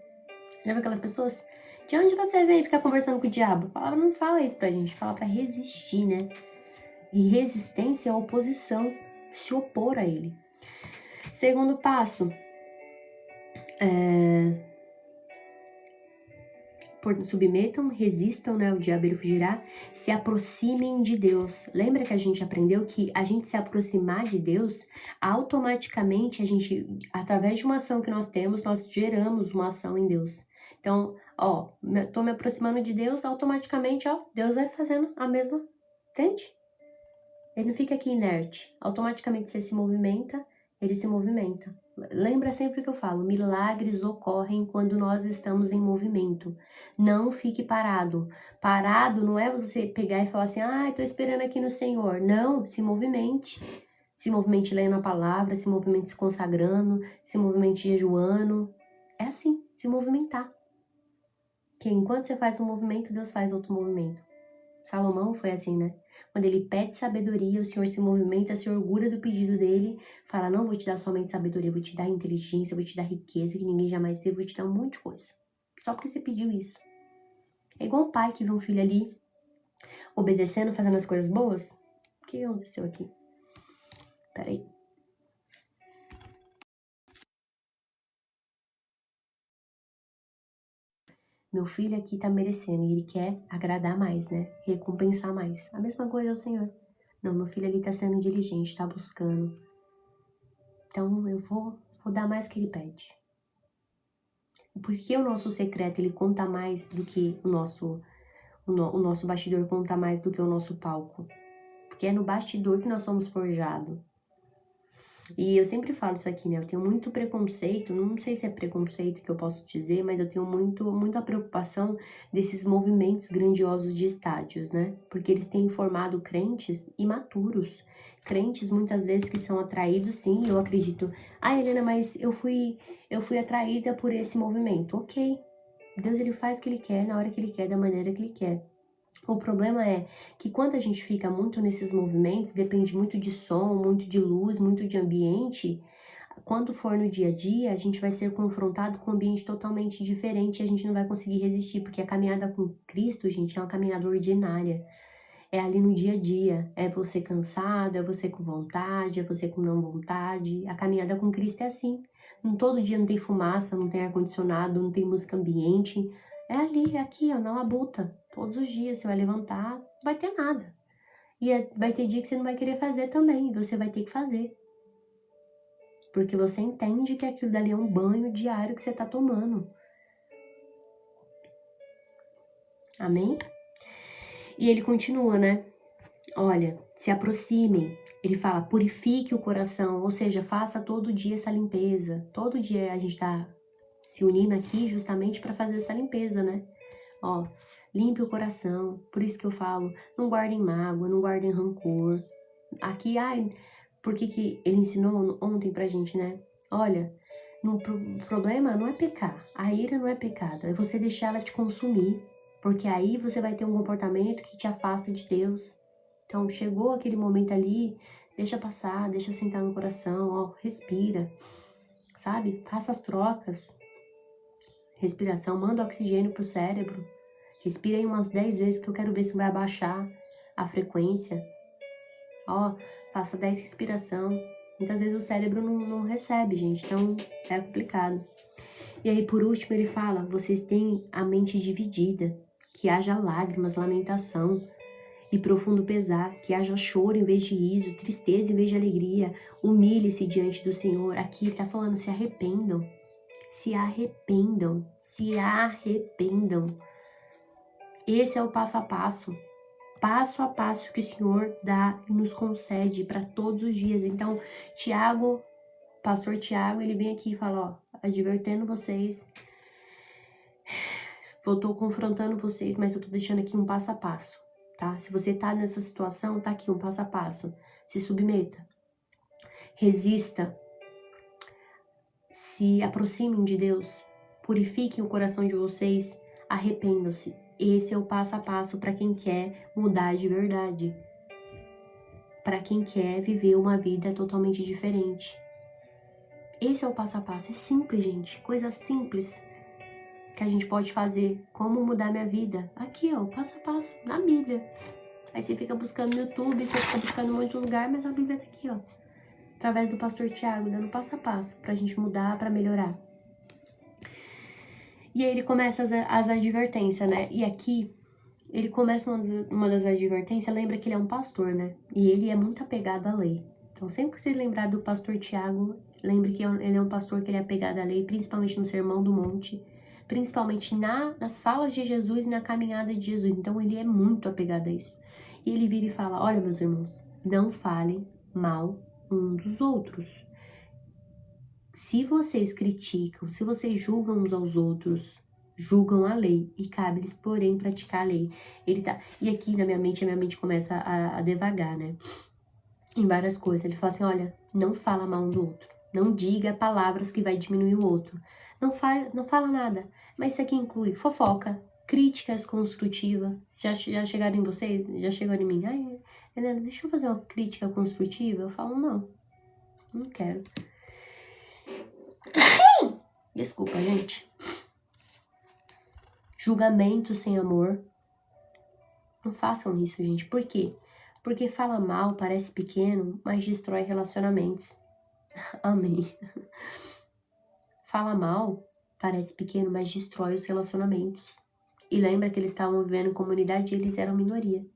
Já viu aquelas pessoas? De onde você vem ficar conversando com o diabo? A palavra não fala isso pra gente, fala pra resistir, né? E resistência é oposição, se opor a ele. Segundo passo, submetam, resistam, né? O diabo ele fugirá. Se aproximem de Deus. Lembra que a gente aprendeu que a gente se aproximar de Deus, automaticamente a gente, através de uma ação que nós temos, nós geramos uma ação em Deus. Então, tô me aproximando de Deus, automaticamente, Deus vai fazendo a mesma, entende? Ele não fica aqui inerte. Automaticamente você se movimenta, ele se movimenta. Lembra sempre que eu falo, milagres ocorrem quando nós estamos em movimento. Não fique parado. Parado não é você pegar e falar assim, tô esperando aqui no Senhor. Não, se movimente. Se movimente lendo a palavra, se movimente se consagrando, se movimente jejuando. É assim, se movimentar. Que enquanto você faz um movimento, Deus faz outro movimento. Salomão foi assim, né? Quando ele pede sabedoria, o Senhor se movimenta, se orgulha do pedido dele, fala, não vou te dar somente sabedoria, vou te dar inteligência, vou te dar riqueza que ninguém jamais teve, vou te dar um monte de coisa. Só porque você pediu isso. É igual um pai que vê um filho ali, obedecendo, fazendo as coisas boas. O que aconteceu aqui? Peraí. Meu filho aqui tá merecendo e ele quer agradar mais, né? Recompensar mais. A mesma coisa é o Senhor. Não, meu filho ali tá sendo diligente, tá buscando. Então eu vou dar mais que ele pede. Porque o nosso secreto ele conta mais do que o nosso bastidor conta mais do que o nosso palco. Porque é no bastidor que nós somos forjados. E eu sempre falo isso aqui, né? Eu tenho muito preconceito, não sei se é preconceito que eu posso dizer, mas eu tenho muita preocupação desses movimentos grandiosos de estádios, né? Porque eles têm formado crentes imaturos. Crentes, muitas vezes, que são atraídos, sim, eu acredito. Helena, mas eu fui atraída por esse movimento. Ok. Deus, ele faz o que ele quer, na hora que ele quer, da maneira que ele quer. O problema é que quando a gente fica muito nesses movimentos, depende muito de som, muito de luz, muito de ambiente, quando for no dia a dia, a gente vai ser confrontado com um ambiente totalmente diferente e a gente não vai conseguir resistir, porque a caminhada com Cristo, gente, é uma caminhada ordinária. É ali no dia a dia, é você cansado, é você com vontade, é você com não vontade. A caminhada com Cristo é assim. Todo dia não tem fumaça, não tem ar-condicionado, não tem música ambiente. É ali, é aqui, ó, na labuta. Todos os dias você vai levantar, não vai ter nada. E vai ter dia que você não vai querer fazer também, você vai ter que fazer. Porque você entende que aquilo dali é um banho diário que você tá tomando. Amém? E ele continua, né? Olha, se aproximem. Ele fala, purifique o coração, ou seja, faça todo dia essa limpeza. Todo dia a gente tá se unindo aqui justamente para fazer essa limpeza, né? Ó, limpe o coração. Por isso que eu falo, não guardem mágoa, não guardem rancor. Aqui, porque que ele ensinou ontem pra gente, né? Olha, o problema não é pecar. A ira não é pecado, é você deixar ela te consumir. Porque aí você vai ter um comportamento que te afasta de Deus. Então, chegou aquele momento ali, deixa passar, deixa sentar no coração, ó, respira, sabe? Faça as trocas. Respiração, manda oxigênio pro cérebro. Respira aí umas 10 vezes que eu quero ver se vai abaixar a frequência. Ó, faça 10 respiração. Muitas vezes o cérebro não recebe, gente, então é complicado. E aí, por último, ele fala, vocês têm a mente dividida, que haja lágrimas, lamentação e profundo pesar, que haja choro em vez de riso, tristeza em vez de alegria, humilhe-se diante do Senhor. Aqui ele tá falando, se arrependam, se arrependam, se arrependam. Esse é o passo a passo que o Senhor dá e nos concede para todos os dias. Então, Tiago, pastor Tiago, ele vem aqui e fala, ó, advertendo vocês, eu tô confrontando vocês, mas eu tô deixando aqui um passo a passo. Tá? Se você tá nessa situação, tá aqui um passo a passo. Se submeta. Resista. Se aproximem de Deus. Purifiquem o coração de vocês. Arrependam-se. Esse é o passo a passo para quem quer mudar de verdade. Para quem quer viver uma vida totalmente diferente. Esse é o passo a passo. É simples, gente. Coisa simples que a gente pode fazer. Como mudar minha vida? Aqui, ó, passo a passo, na Bíblia. Aí você fica buscando no YouTube, você fica buscando um monte de lugar, mas a Bíblia tá aqui, ó. Através do pastor Tiago, dando passo a passo pra gente mudar, pra melhorar. E aí ele começa as advertências, né? E aqui, ele começa uma das advertências, lembra que ele é um pastor, né? E ele é muito apegado à lei. Então, sempre que vocês lembrarem do pastor Tiago, lembre que ele é um pastor que ele é apegado à lei, principalmente no Sermão do Monte, principalmente nas falas de Jesus e na caminhada de Jesus. Então, ele é muito apegado a isso. E ele vira e fala, olha, meus irmãos, não falem mal um dos outros. Se vocês criticam, se vocês julgam uns aos outros, julgam a lei, e cabe-lhes, porém, praticar a lei. E aqui na minha mente começa a devagar, né? Em várias coisas. Ele fala assim, olha, não fala mal um do outro. Não diga palavras que vai diminuir o outro. Não fala nada. Mas isso aqui inclui fofoca, críticas construtivas. Já chegaram em vocês? Já chegou em mim? Ai, Helena, deixa eu fazer uma crítica construtiva. Eu falo, não quero. Desculpa, gente. Julgamento sem amor. Não façam isso, gente. Por quê? Porque fala mal, parece pequeno, mas destrói relacionamentos. Amém. Fala mal, parece pequeno, mas destrói os relacionamentos. E lembra que eles estavam vivendo em comunidade e eles eram minoria.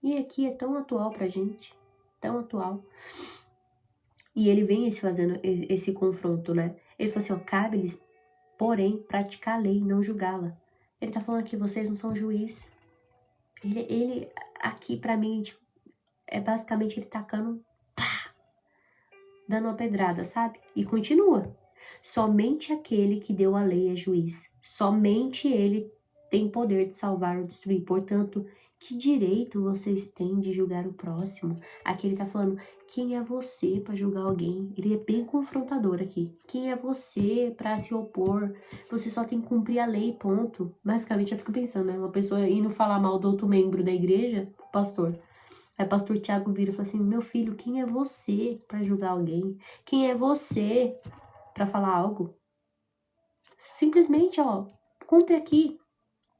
E aqui é tão atual pra gente. Tão atual. E ele vem fazendo esse confronto, né? Ele falou assim, ó, cabe-lhes, porém, praticar a lei, não julgá-la. Ele tá falando que vocês não são juiz. Ele aqui pra mim, tipo, é basicamente ele tacando, pá, dando uma pedrada, sabe? E continua. Somente aquele que deu a lei é juiz. Somente ele tem poder de salvar ou destruir. Portanto, que direito vocês têm de julgar o próximo? Aqui ele tá falando, quem é você para julgar alguém? Ele é bem confrontador aqui. Quem é você para se opor? Você só tem que cumprir a lei, ponto. Basicamente, eu fico pensando, né? Uma pessoa indo falar mal do outro membro da igreja, o pastor. Aí o pastor Tiago vira e fala assim, meu filho, quem é você para julgar alguém? Quem é você para falar algo? Simplesmente, ó, cumpre aqui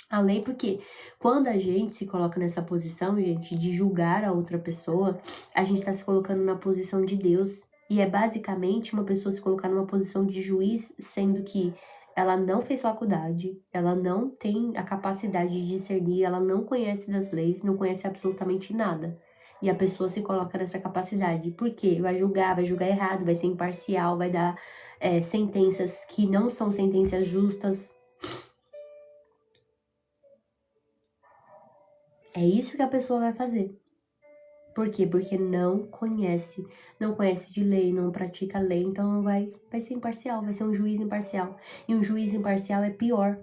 a lei, porque quando a gente se coloca nessa posição, gente, de julgar a outra pessoa, a gente tá se colocando na posição de Deus. E é basicamente uma pessoa se colocar numa posição de juiz, sendo que ela não fez faculdade, ela não tem a capacidade de discernir, ela não conhece das leis, não conhece absolutamente nada. E a pessoa se coloca nessa capacidade. Por quê? Vai julgar errado, vai ser imparcial, vai dar sentenças que não são sentenças justas. É isso que a pessoa vai fazer. Por quê? Porque não conhece de lei, não pratica a lei, então não vai ser imparcial, vai ser um juiz imparcial. E um juiz imparcial é pior,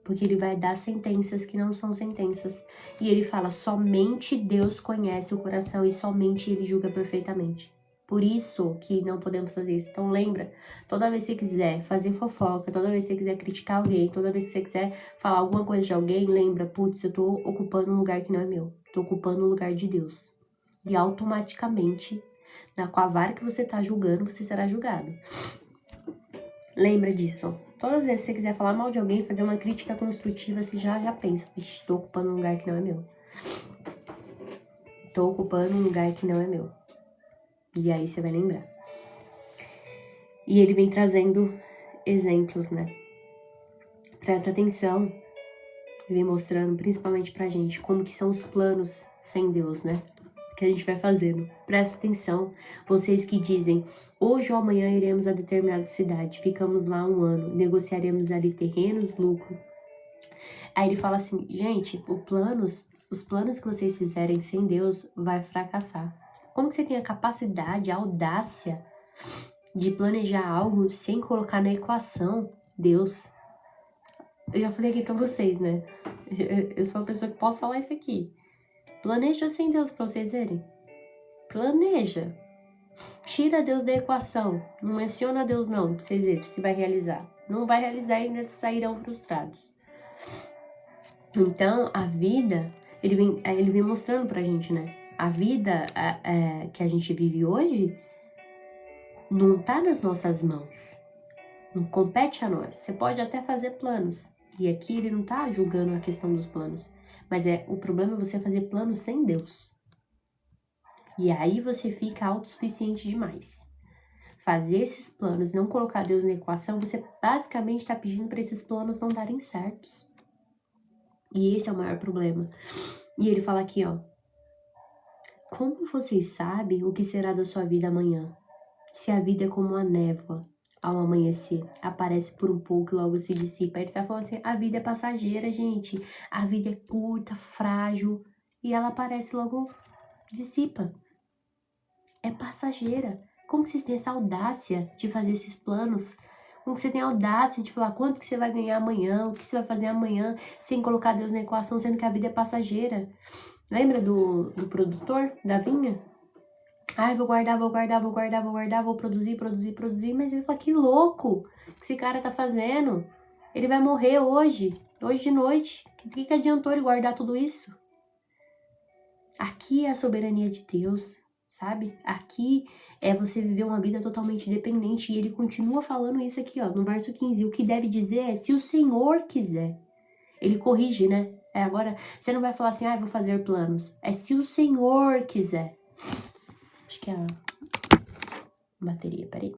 porque ele vai dar sentenças que não são sentenças. E ele fala, somente Deus conhece o coração e somente Ele julga perfeitamente. Por isso que não podemos fazer isso. Então lembra, toda vez que você quiser fazer fofoca, toda vez que você quiser criticar alguém, toda vez que você quiser falar alguma coisa de alguém, lembra, putz, eu tô ocupando um lugar que não é meu. Tô ocupando um lugar de Deus. E automaticamente, com a vara que você tá julgando, você será julgado. Lembra disso. Todas as vezes que você quiser falar mal de alguém, fazer uma crítica construtiva, você já pensa, vixe, tô ocupando um lugar que não é meu. Tô ocupando um lugar que não é meu. E aí você vai lembrar. E ele vem trazendo exemplos, né? Presta atenção. Ele vem mostrando, principalmente pra gente, como que são os planos sem Deus, né? Que a gente vai fazendo. Presta atenção. Vocês que dizem, hoje ou amanhã iremos a determinada cidade, ficamos lá 1 ano, negociaremos ali terrenos, lucro. Aí ele fala assim, gente, os planos que vocês fizerem sem Deus vai fracassar. Como que você tem a capacidade, a audácia de planejar algo sem colocar na equação Deus? Eu já falei aqui pra vocês, né? Eu sou uma pessoa que posso falar isso aqui. Planeja sem Deus pra vocês verem. Planeja. Tira Deus da equação. Não menciona Deus não, pra vocês verem se vai realizar. Não vai realizar e ainda sairão frustrados. Então, a vida, ele vem mostrando pra gente, né? A vida que a gente vive hoje não tá nas nossas mãos. Não compete a nós. Você pode até fazer planos. E aqui ele não tá julgando a questão dos planos. Mas o problema é você fazer planos sem Deus. E aí você fica autossuficiente demais. Fazer esses planos, não colocar Deus na equação, você basicamente está pedindo para esses planos não darem certos. E esse é o maior problema. E ele fala aqui, ó. Como vocês sabem o que será da sua vida amanhã? Se a vida é como a névoa, ao amanhecer, aparece por um pouco e logo se dissipa. Ele tá falando assim, a vida é passageira, gente. A vida é curta, frágil, e ela aparece logo dissipa. É passageira. Como que vocês têm essa audácia de fazer esses planos? Como que você tem a audácia de falar quanto que você vai ganhar amanhã, o que você vai fazer amanhã, sem colocar Deus na equação, sendo que a vida é passageira? Lembra do produtor da vinha? Ai, vou guardar, vou produzir. Mas ele fala, que louco que esse cara tá fazendo. Ele vai morrer hoje de noite. O que adiantou ele guardar tudo isso? Aqui é a soberania de Deus, sabe? Aqui é você viver uma vida totalmente dependente. E ele continua falando isso aqui, ó, no verso 15. O que deve dizer é, se o Senhor quiser. Ele corrige, né? Agora, você não vai falar assim, vou fazer planos. É se o Senhor quiser. Acho que é a bateria, peraí.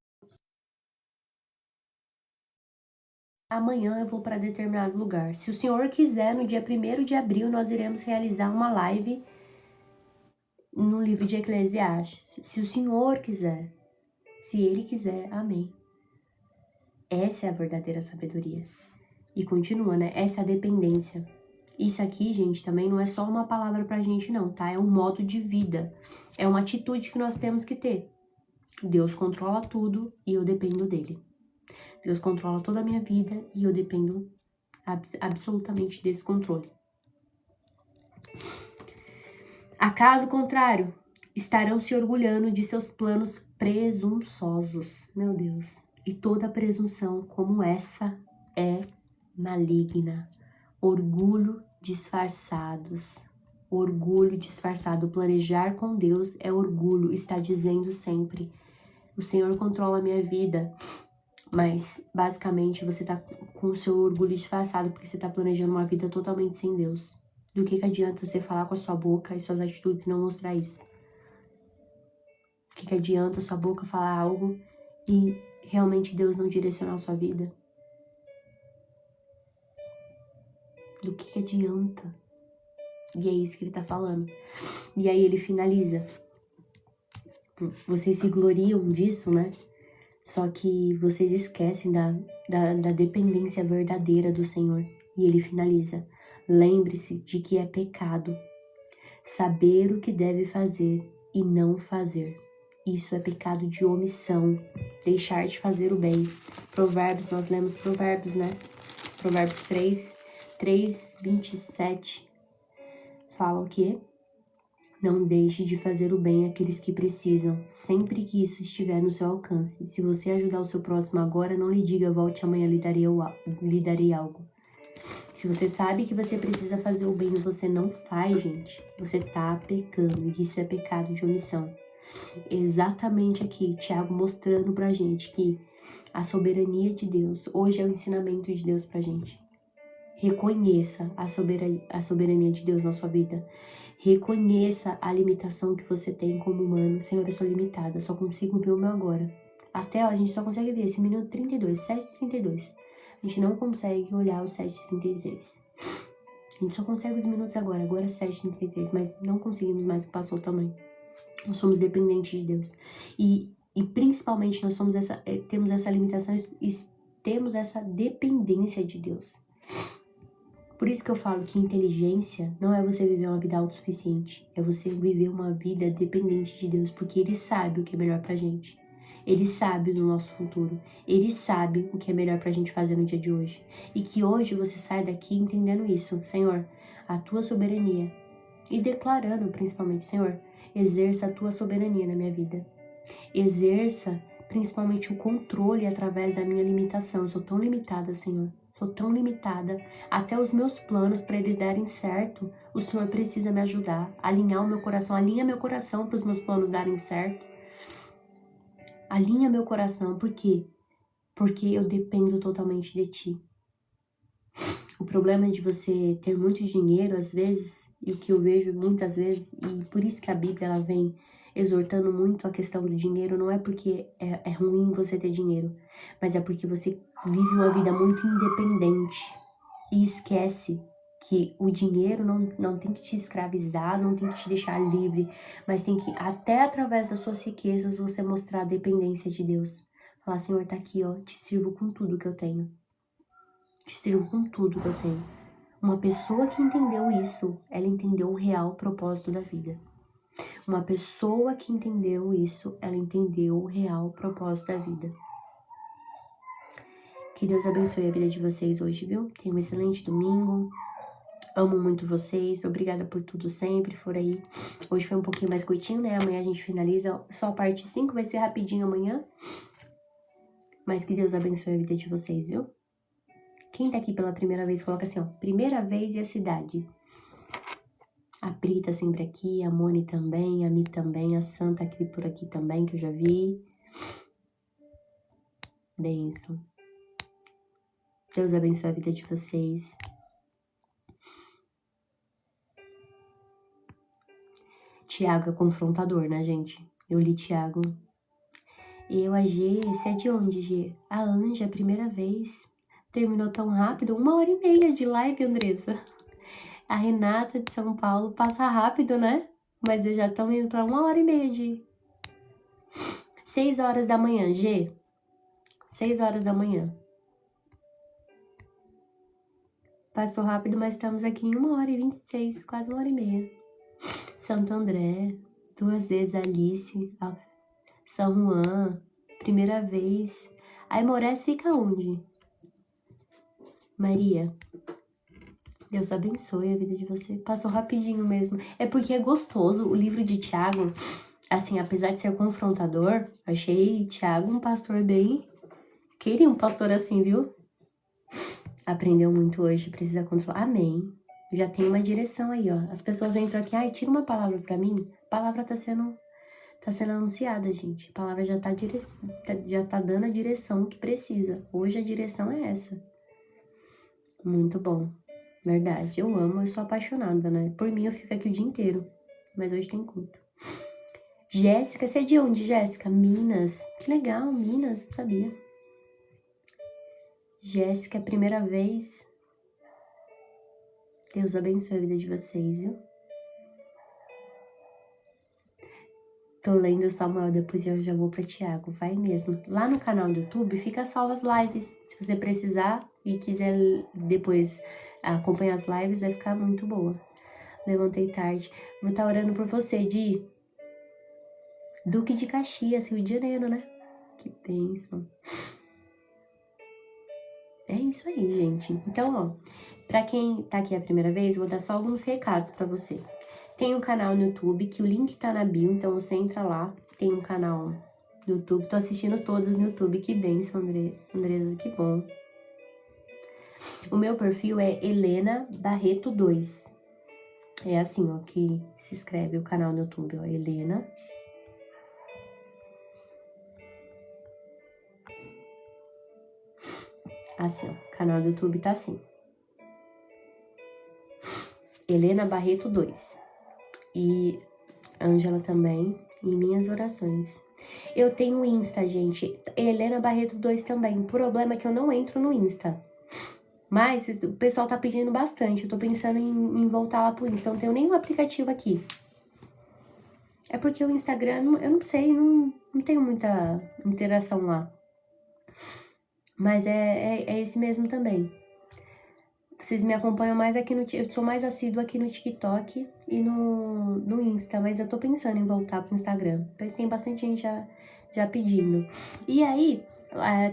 Amanhã eu vou para determinado lugar. Se o Senhor quiser, no dia 1º de abril, nós iremos realizar uma live no livro de Eclesiastes. Se o Senhor quiser, se Ele quiser, amém. Essa é a verdadeira sabedoria. E continua, né? Essa é a dependência. Isso aqui, gente, também não é só uma palavra pra gente não, tá? É um modo de vida. É uma atitude que nós temos que ter. Deus controla tudo e eu dependo dele. Deus controla toda a minha vida e eu dependo absolutamente desse controle. Acaso contrário, estarão se orgulhando de seus planos presunçosos. Meu Deus. E toda presunção como essa é maligna. Orgulho disfarçados. Orgulho disfarçado. Planejar com Deus é orgulho. Está dizendo sempre, o Senhor controla a minha vida. Mas, basicamente, você tá com o seu orgulho disfarçado porque você tá planejando uma vida totalmente sem Deus. Do que adianta você falar com a sua boca e suas atitudes não mostrar isso? Do que adianta a sua boca falar algo e realmente Deus não direcionar a sua vida? Do que adianta? E é isso que ele tá falando. E aí ele finaliza. Vocês se gloriam disso, né? Só que vocês esquecem da dependência verdadeira do Senhor. E ele finaliza. Lembre-se de que é pecado saber o que deve fazer e não fazer. Isso é pecado de omissão. Deixar de fazer o bem. Provérbios, nós lemos Provérbios, né? Provérbios 3:27. Fala o quê? Não deixe de fazer o bem àqueles que precisam, sempre que isso estiver no seu alcance. Se você ajudar o seu próximo agora, não lhe diga, volte amanhã, lhe darei algo. Se você sabe que você precisa fazer o bem e você não faz, gente, você tá pecando. E isso é pecado de omissão. Exatamente aqui, Tiago mostrando pra gente que a soberania de Deus, hoje é o ensinamento de Deus pra gente. Reconheça a soberania de Deus na sua vida. Reconheça a limitação que você tem como humano. Senhor, eu sou limitada, só consigo ver o meu agora. Até a gente só consegue ver esse minuto 32, 7:32. A gente não consegue olhar o 7:33. A gente só consegue os minutos agora é 7:33, mas não conseguimos mais o que passou também. Nós somos dependentes de Deus. E principalmente nós temos essa limitação e temos essa dependência de Deus. Por isso que eu falo que inteligência não é você viver uma vida autossuficiente, é você viver uma vida dependente de Deus, porque Ele sabe o que é melhor pra gente. Ele sabe do nosso futuro, Ele sabe o que é melhor pra gente fazer no dia de hoje. E que hoje você saia daqui entendendo isso, Senhor, a Tua soberania. E declarando principalmente, Senhor, exerça a Tua soberania na minha vida. Exerça principalmente o controle através da minha limitação. Eu sou tão limitada, Senhor. Sou tão limitada, até os meus planos para eles darem certo, o Senhor precisa me ajudar, alinhar o meu coração, alinha meu coração para os meus planos darem certo. Alinha meu coração, por quê? Porque eu dependo totalmente de Ti. O problema de você ter muito dinheiro, às vezes, e o que eu vejo muitas vezes, e por isso que a Bíblia ela vem exortando muito a questão do dinheiro, não é porque é ruim você ter dinheiro, mas é porque você vive uma vida muito independente e esquece que o dinheiro não tem que te escravizar, não tem que te deixar livre, mas tem que, até através das suas riquezas, você mostrar a dependência de Deus. Falar, Senhor, tá aqui, ó, te sirvo com tudo que eu tenho. Te sirvo com tudo que eu tenho. Uma pessoa que entendeu isso, ela entendeu o real propósito da vida. Uma pessoa que entendeu isso, ela entendeu o real propósito da vida. Que Deus abençoe a vida de vocês hoje, viu? Tenham um excelente domingo. Amo muito vocês. Obrigada por tudo sempre. For aí. Hoje foi um pouquinho mais curtinho, né? Amanhã a gente finaliza. Só a parte 5 vai ser rapidinho amanhã. Mas que Deus abençoe a vida de vocês, viu? Quem tá aqui pela primeira vez, coloca assim, ó. Primeira vez e a cidade. A Pri tá sempre aqui, a Moni também, a Mi também, a Santa aqui por aqui também, que eu já vi. Bênção. Deus abençoe a vida de vocês. Tiago é confrontador, né, gente? Eu li Tiago. A G, você é de onde, G? A Anja, primeira vez. Terminou tão rápido, 1h30 de live, Andressa. A Renata de São Paulo passa rápido, né? Mas eu já estamos indo para 1h30 de... 6 horas da manhã, G. 6 horas da manhã. Passou rápido, mas estamos aqui em 1h26, quase 1h30. Santo André, 2 vezes Alice, São Juan, primeira vez. Aí Moraes fica onde? Maria, Deus abençoe a vida de você. Passou rapidinho mesmo. É porque é gostoso. O livro de Tiago, assim, apesar de ser confrontador, achei Tiago um pastor bem... Queria um pastor assim, viu? Aprendeu muito hoje, precisa controlar. Amém. Já tem uma direção aí, ó. As pessoas entram aqui, ai, tira uma palavra pra mim. A palavra tá sendo anunciada, gente. A palavra já tá dando a direção que precisa. Hoje a direção é essa. Muito bom. Verdade. Eu amo, eu sou apaixonada, né? Por mim eu fico aqui o dia inteiro. Mas hoje tem culto. Jéssica, você é de onde, Jéssica? Minas. Que legal, Minas, não sabia. Jéssica, primeira vez. Deus abençoe a vida de vocês, viu? Tô lendo Samuel, depois eu já vou pra Tiago, vai mesmo. Lá no canal do YouTube fica salvo as lives. Se você precisar e quiser depois acompanhar as lives, vai ficar muito boa. Levantei tarde. Vou estar orando por você, Di. Duque de Caxias, Rio de Janeiro, né? Que bênção. É isso aí, gente. Então, ó, pra quem tá aqui a primeira vez, vou dar só alguns recados pra você. Tem um canal no YouTube, que o link tá na bio, então você entra lá. Tem um canal no YouTube, tô assistindo todas no YouTube, que bênção, Andresa, que bom. O meu perfil é Helena Barreto 2. É assim, ó, que se escreve o canal no YouTube, ó, Helena. Assim, ó, o canal do YouTube tá assim. Helena Barreto 2. E Ângela também, e minhas orações. Eu tenho Insta, gente. Helena Barreto 2 também. O problema é que eu não entro no Insta. Mas o pessoal tá pedindo bastante. Eu tô pensando em voltar lá pro Insta. Eu não tenho nenhum aplicativo aqui. É porque o Instagram, eu não sei, não tenho muita interação lá. Mas é esse mesmo também. Vocês me acompanham mais aqui no... Eu sou mais assídua aqui no TikTok e no Insta, mas eu tô pensando em voltar pro Instagram. Tem bastante gente já pedindo. E aí,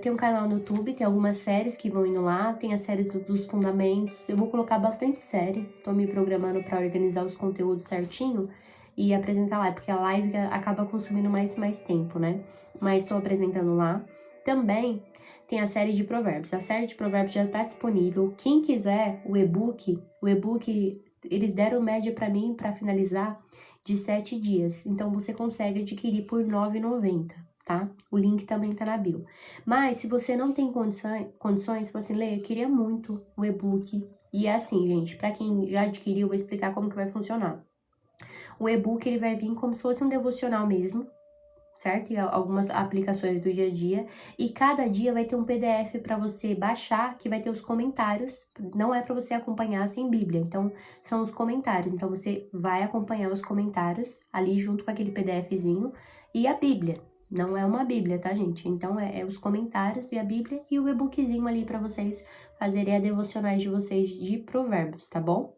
tem um canal no YouTube, tem algumas séries que vão indo lá, tem as séries dos fundamentos. Eu vou colocar bastante série, tô me programando pra organizar os conteúdos certinho e apresentar lá, porque a live acaba consumindo mais tempo, né? Mas tô apresentando lá. Também tem a série de provérbios. A série de provérbios já tá disponível. Quem quiser o e-book, eles deram média pra mim, pra finalizar, de 7 dias. Então, você consegue adquirir por R$ 9,90, tá? O link também tá na bio. Mas, se você não tem condições, você assim, Lê, eu queria muito o e-book. E é assim, gente, pra quem já adquiriu, eu vou explicar como que vai funcionar. O e-book, ele vai vir como se fosse um devocional mesmo, certo? E algumas aplicações do dia a dia. E cada dia vai ter um PDF para você baixar, que vai ter os comentários. Não é para você acompanhar sem Bíblia. Então, são os comentários. Então, você vai acompanhar os comentários ali junto com aquele PDFzinho. E a Bíblia. Não é uma Bíblia, tá, gente? Então, é os comentários e a Bíblia e o e-bookzinho ali para vocês fazerem a devocionais de vocês de provérbios, tá bom?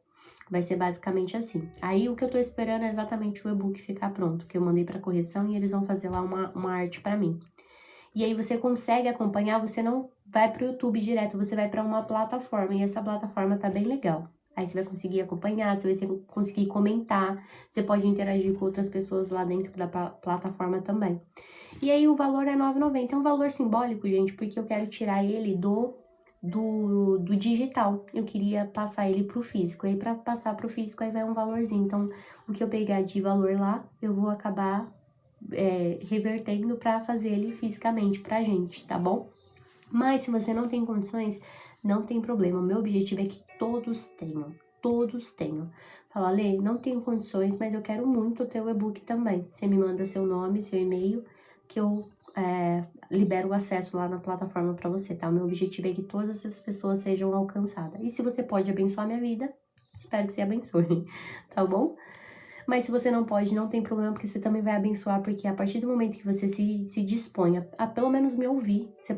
Vai ser basicamente assim. Aí, o que eu tô esperando é exatamente o e-book ficar pronto, que eu mandei pra correção e eles vão fazer lá uma arte pra mim. E aí, você consegue acompanhar, você não vai pro YouTube direto, você vai pra uma plataforma, e essa plataforma tá bem legal. Aí, você vai conseguir acompanhar, você vai conseguir comentar, você pode interagir com outras pessoas lá dentro da plataforma também. E aí, o valor é R$ 9,90. É um valor simbólico, gente, porque eu quero tirar ele do digital. Eu queria passar ele pro físico. Aí, pra passar pro físico, aí vai um valorzinho. Então, o que eu pegar de valor lá, eu vou acabar revertendo pra fazer ele fisicamente pra gente, tá bom? Mas, se você não tem condições, não tem problema. O meu objetivo é que todos tenham. Todos tenham. Fala, Lê, não tenho condições, mas eu quero muito ter o e-book também. Você me manda seu nome, seu e-mail, que eu libero o acesso lá na plataforma para você, tá? O meu objetivo é que todas essas pessoas sejam alcançadas. E se você pode abençoar minha vida, espero que você abençoe, tá bom? Mas se você não pode, não tem problema, porque você também vai abençoar, porque a partir do momento que você se dispõe a pelo menos me ouvir, você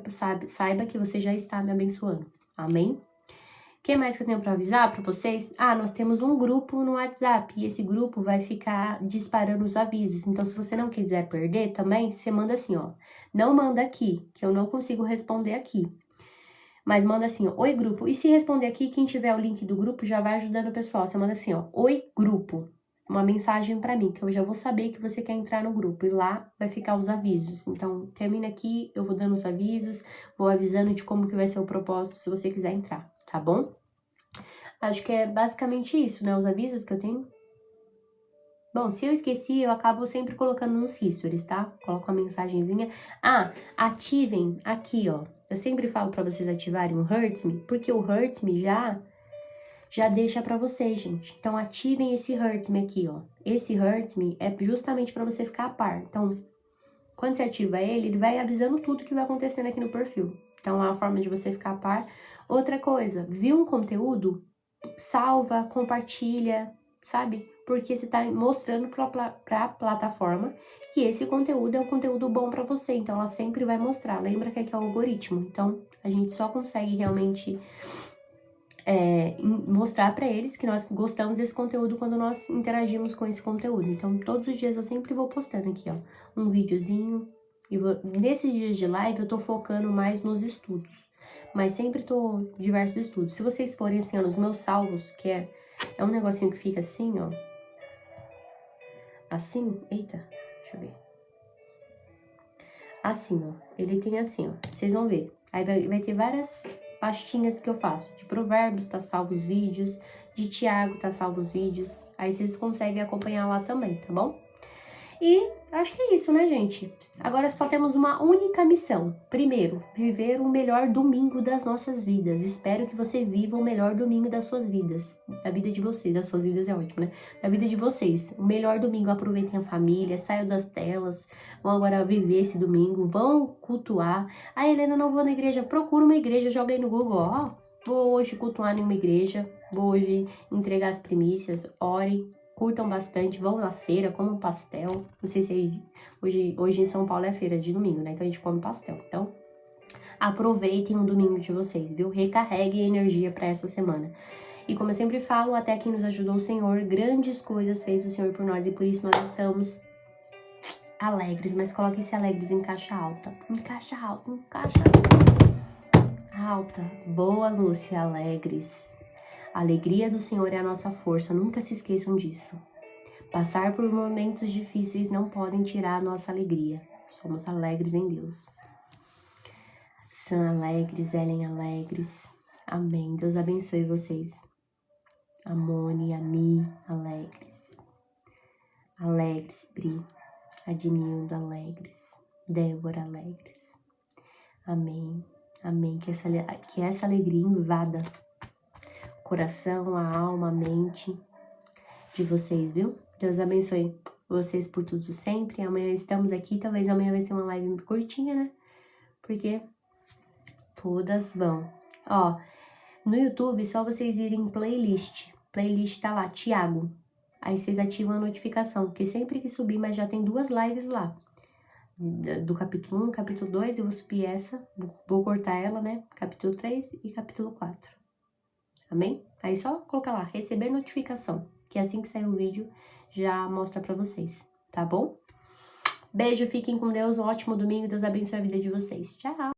saiba que você já está me abençoando. Amém? O que mais que eu tenho para avisar para vocês? Nós temos um grupo no WhatsApp e esse grupo vai ficar disparando os avisos. Então, se você não quiser perder também, você manda assim, ó. Não manda aqui, que eu não consigo responder aqui. Mas manda assim, ó, oi grupo. E se responder aqui, quem tiver o link do grupo já vai ajudando o pessoal. Você manda assim, ó, oi grupo. Uma mensagem para mim, que eu já vou saber que você quer entrar no grupo. E lá vai ficar os avisos. Então, termina aqui, eu vou dando os avisos, vou avisando de como que vai ser o propósito, se você quiser entrar, tá bom? Acho que é basicamente isso, né? Os avisos que eu tenho. Bom, se eu esqueci, eu acabo sempre colocando nos stories, tá? Coloco uma mensagenzinha. Ativem aqui, ó. Eu sempre falo pra vocês ativarem o Hurt Me, porque o Hurt Me já deixa pra vocês, gente. Então, ativem esse Hurt Me aqui, ó. Esse Hurt Me é justamente pra você ficar a par. Então, quando você ativa ele vai avisando tudo que vai acontecendo aqui no perfil. Então, é uma forma de você ficar a par. Outra coisa, viu um conteúdo? Salva, compartilha, sabe? Porque você tá mostrando pra plataforma que esse conteúdo é um conteúdo bom pra você. Então, ela sempre vai mostrar. Lembra que aqui é um algoritmo. Então, a gente só consegue realmente mostrar pra eles que nós gostamos desse conteúdo quando nós interagimos com esse conteúdo. Então, todos os dias eu sempre vou postando aqui, ó, um videozinho. E nesses dias de live, eu tô focando mais nos estudos. Mas sempre tô diversos estudos. Se vocês forem assim, ó, nos meus salvos, que é um negocinho que fica assim, ó. Assim, eita, deixa eu ver. Assim, ó, ele tem assim, ó, vocês vão ver. Aí vai ter várias pastinhas que eu faço. De Provérbios, tá salvo os vídeos. De Tiago, tá salvo os vídeos. Aí vocês conseguem acompanhar lá também, tá bom? E acho que é isso, né, gente? Agora só temos uma única missão. Primeiro, viver o melhor domingo das nossas vidas. Espero que você viva o melhor domingo das suas vidas. Da vida de vocês. Das suas vidas é ótimo, né? Da vida de vocês. O melhor domingo. Aproveitem a família, saiam das telas. Vão agora viver esse domingo. Vão cultuar. Helena, não vou na igreja. Procura uma igreja, joga aí no Google. Ó, vou hoje cultuar em uma igreja. Vou hoje entregar as primícias. Orem. Curtam bastante, vão na feira, comam pastel. Não sei se hoje em São Paulo é feira de domingo, né? Então a gente come pastel. Então, aproveitem o domingo de vocês, viu? Recarreguem energia para essa semana. E como eu sempre falo, até quem nos ajudou o Senhor, grandes coisas fez o Senhor por nós. E por isso nós estamos alegres. Mas coloque esse alegres em caixa alta. Em caixa alta, em caixa alta. Boa, Lúcia, alegres. A alegria do Senhor é a nossa força, nunca se esqueçam disso. Passar por momentos difíceis não podem tirar a nossa alegria. Somos alegres em Deus. Sam alegres, Ellen alegres. Amém. Deus abençoe vocês. Amone, Ami, alegres. Alegres, Pri. Adnildo, alegres. Débora, alegres. Amém. Amém. Que essa alegria invada coração, a alma, a mente de vocês, viu? Deus abençoe vocês por tudo sempre. Amanhã estamos aqui, talvez amanhã vai ser uma live curtinha, né? Porque todas vão. Ó, no YouTube, só vocês irem em playlist. Playlist tá lá, Tiago. Aí vocês ativam a notificação, porque sempre que subir, mas já tem 2 lives lá. Do capítulo 1, capítulo 2, eu vou subir essa, vou cortar ela, né? Capítulo 3 e capítulo 4. Amém? Aí só colocar lá, receber notificação, que assim que sair o vídeo já mostra pra vocês, tá bom? Beijo, fiquem com Deus, um ótimo domingo, Deus abençoe a vida de vocês. Tchau!